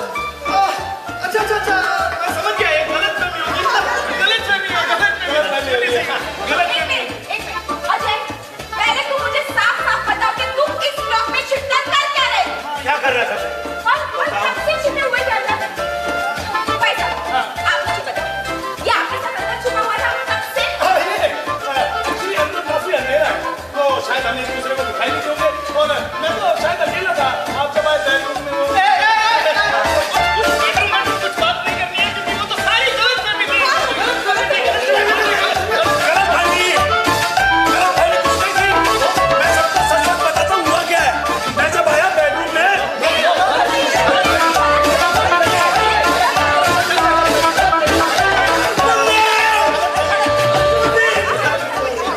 अच्छा अच्छा अच्छा, मैं समझ गया, ये गलतफहमी होगी। गलतफहमी है, गलतफहमी। एक मिनट, अजय, पहले तुम मुझे साफ साफ बताओ कि तुम इस ब्लॉक में शिफ्ट कर क्या रहे हो? क्या कर रहा था? और सबसे छिपे हुए जानना भाई साहब, आप मुझे बताओ, ये आपके साथ अंदर छुपा हुआ था तब से? एक्चुअली हम लोग काफी अंधेरा है, तो शायद हम एक दूसरे को दिखाई नहीं दोगे। और मैं तो शायद अकेला था, आप जब आए बेडरूम में वो कुछ बात नहीं करनी है क्योंकि वो तो सारी गलतफहमी थी। मैं सबको सच सच बताता हूँ हुआ क्या है। मैं जब आया बेडरूम में,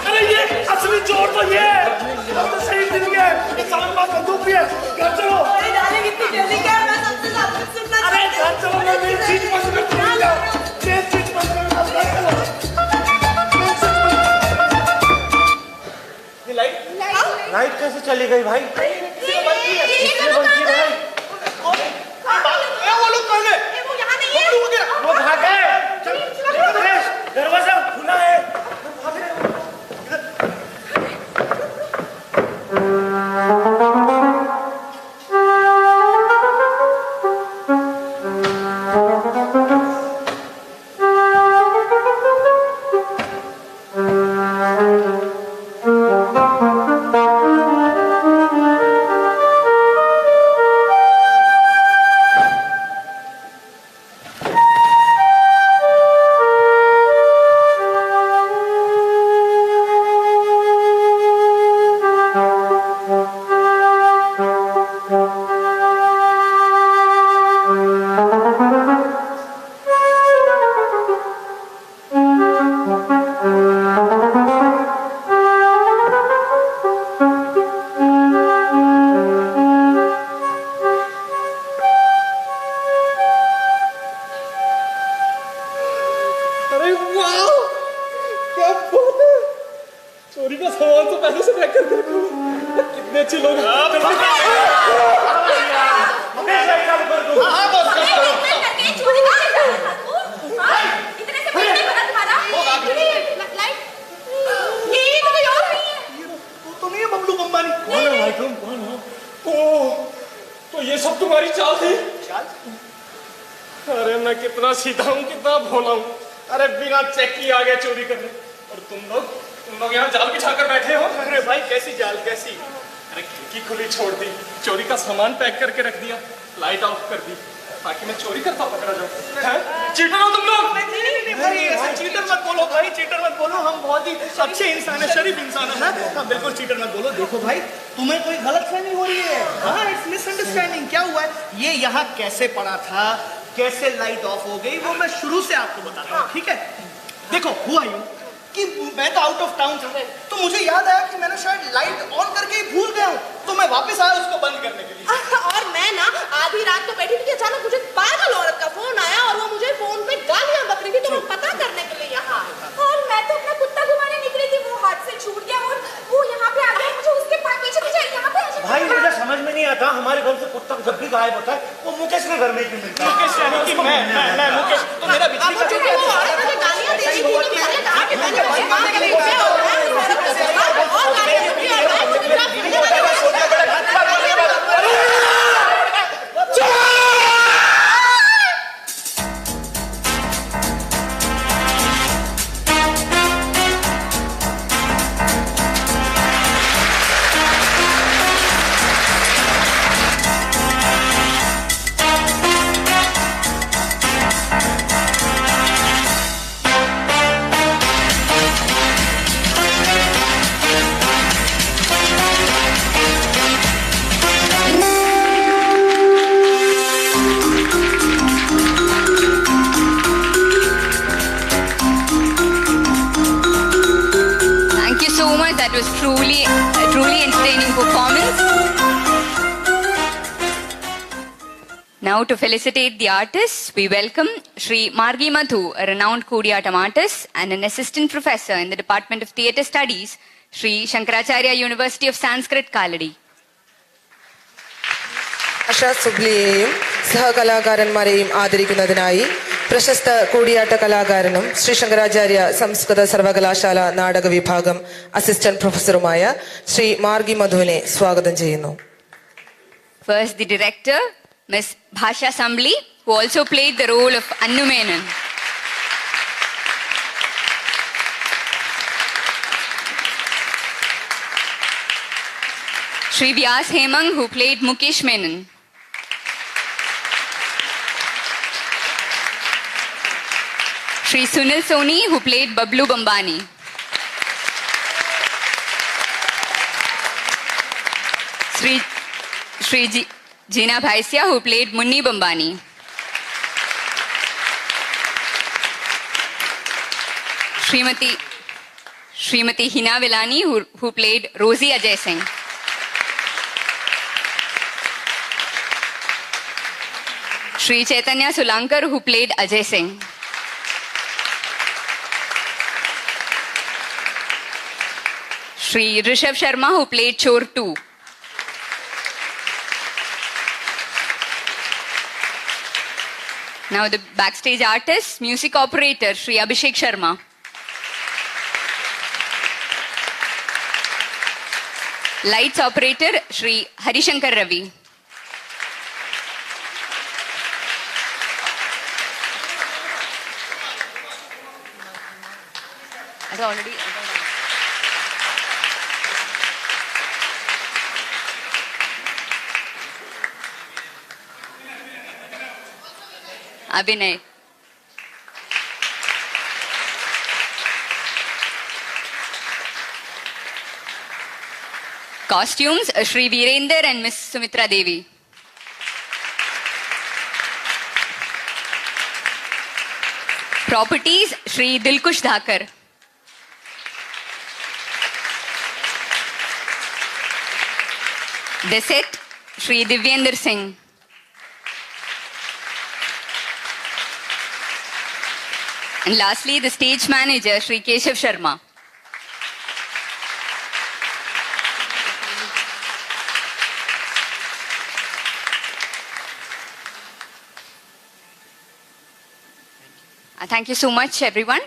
अरे ये असली चोर तो ये है। तो सही दिन है, सामान बात बंदूक भी है। घर चलो। अरे डार्लिंग इतनी जल्दी क्या? मैं सबसे ज्यादा सुनना अरे घर चलो, मैं मेरी चीज बंद कर दूंगा। मेरी चीज बंद कर दूंगा। घर चलो। मेरी चीज बंद। ये लाइट लाइट कैसे चली गई भाई? किसने बंद की है? वो लोग कौन है? वो यहाँ नहीं है। वो भाग गए। दरवाजा खुला है। तो ये सब तुम्हारी चाल थी? चाल? अरे मैं कितना सीधा हूँ, कितना भोला हूँ। अरे बिना चेक किए आ गए चोरी करने, और तुम लोग यहाँ जाल बिछा कर बैठे हो। अरे भाई कैसी जाल, कैसी? अरे खिड़की खुली छोड़ दी, चोरी का सामान पैक करके रख दिया, लाइट ऑफ कर दी ताकि मैं चोरी करता पकड़ा जाऊँ। चीटर हो तुम लोग। नहीं भाई, ऐसे चीटर मत बोलो भाई, चीटर मत बोलो। हम बहुत ही अच्छे इंसान है, शरीफ इंसान है ना। हाँ बिल्कुल चीटर मत बोलो। देखो भाई, तुम्हें कोई गलतफहमी हो रही है। हाँ, इट्स मिसअंडरस्टैंडिंग। क्या हुआ है? ये यहाँ कैसे पड़ा था, कैसे लाइट ऑफ हो गई, वो मैं शुरू से आपको बताता हूँ, ठीक है? देखो, हुआ यूं कि मैं तो आउट ऑफ टाउन था, तो मुझे याद आया कि मैंने शायद लाइट ऑन करके ही भूल गया हूँ, तो मैं वापस आया उसको बंद करने के लिए। और मैं ना आधी रात को बैठी थी कि अचानक मुझे पागल औरत का फोन आया और वो मुझे फोन पे गालियां बक रही थी, तो मैं पता करने के लिए यहाँ आई। और मैं तो अपना कुत्ता घुमाने निकली थी, वो हाथ से छूट गया और वो यहाँ पे आ गया, मुझे उसके पीछे पीछे यहाँ पे भाई मुझे समझ में नहीं आता, हमारे घर से कुत्ता जब भी गायब होता है वो मुकेश के घर में क्यों मिलता है? मुकेश यानी कि मैं मुकेश, तो मेरा बिजली का मुझे वो औरत मुझे गालियां दे रही थी कि मैंने कहा कि मैंने बंद करने के लिए क्या हो रहा है, और गालियां दे रही है, मुझे That was truly entertaining performance. Now to felicitate the artists, we welcome Shri Margi Madhu, a renowned Kodiyatam artist and an assistant professor in the Department of Theatre Studies, Shri Shankaracharya University of Sanskrit, Kaladi. ഭാഷ സുബ്ലിയെയും സഹകലാകാരന്മാരെയും ആദരിക്കുന്നതിനായി പ്രശസ്ത കൂടിയാട്ട കലാകാരനും ശ്രീ ശങ്കരാചാര്യ സംസ്കൃത സർവകലാശാല നാടക വിഭാഗം assistant പ്രൊഫസറുമായ Shri Margi മധുവിനെ സ്വാഗതം ചെയ്യുന്നു. First, the director, Ms. Bhasha Sambli, who also played the role of Annu Menon. Shri Vyas Hemang, who played Mukesh Menon. Shri Sunil Soni, who played Bablu Bambani. Shri Jeena Bhaisya, who played Munni Bambani. Srimati Hina Vilani, who played Rosie Ajay Singh. Shri Chaitanya Sulankar, who played Ajay Singh. Shri Rishabh Sharma, who played Chor 2. Now the backstage artist, music operator, Shri Abhishek Sharma. Lights operator, Shri Harishankar Ravi. Already. Abhinay. Costumes, Shri Virender and Miss Sumitra Devi. Properties, Shri Dilkush Dhakar. The set, Shri Divyender Singh. And lastly, the stage manager, Shri Keshav Sharma. Thank you so much, everyone.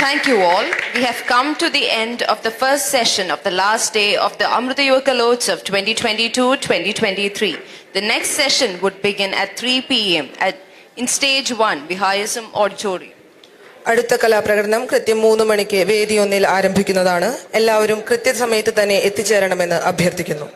Thank you all. We have come to the end of the first session of the last day of the Amrita Yuvakalotsav 2022-2023. The next session would begin at 3 p.m. in stage 1, Vihayasam Auditorium. അടുത്ത കലാപ്രകടനം കൃത്യം 3 മണിക്ക് വേദി 1 ആരംഭിക്കുന്നതാണ്. എല്ലാവരും കൃത്യസമയത്ത് തന്നെ എത്തിച്ചേരണമെന്ന് അഭ്യർത്ഥിക്കുന്നു.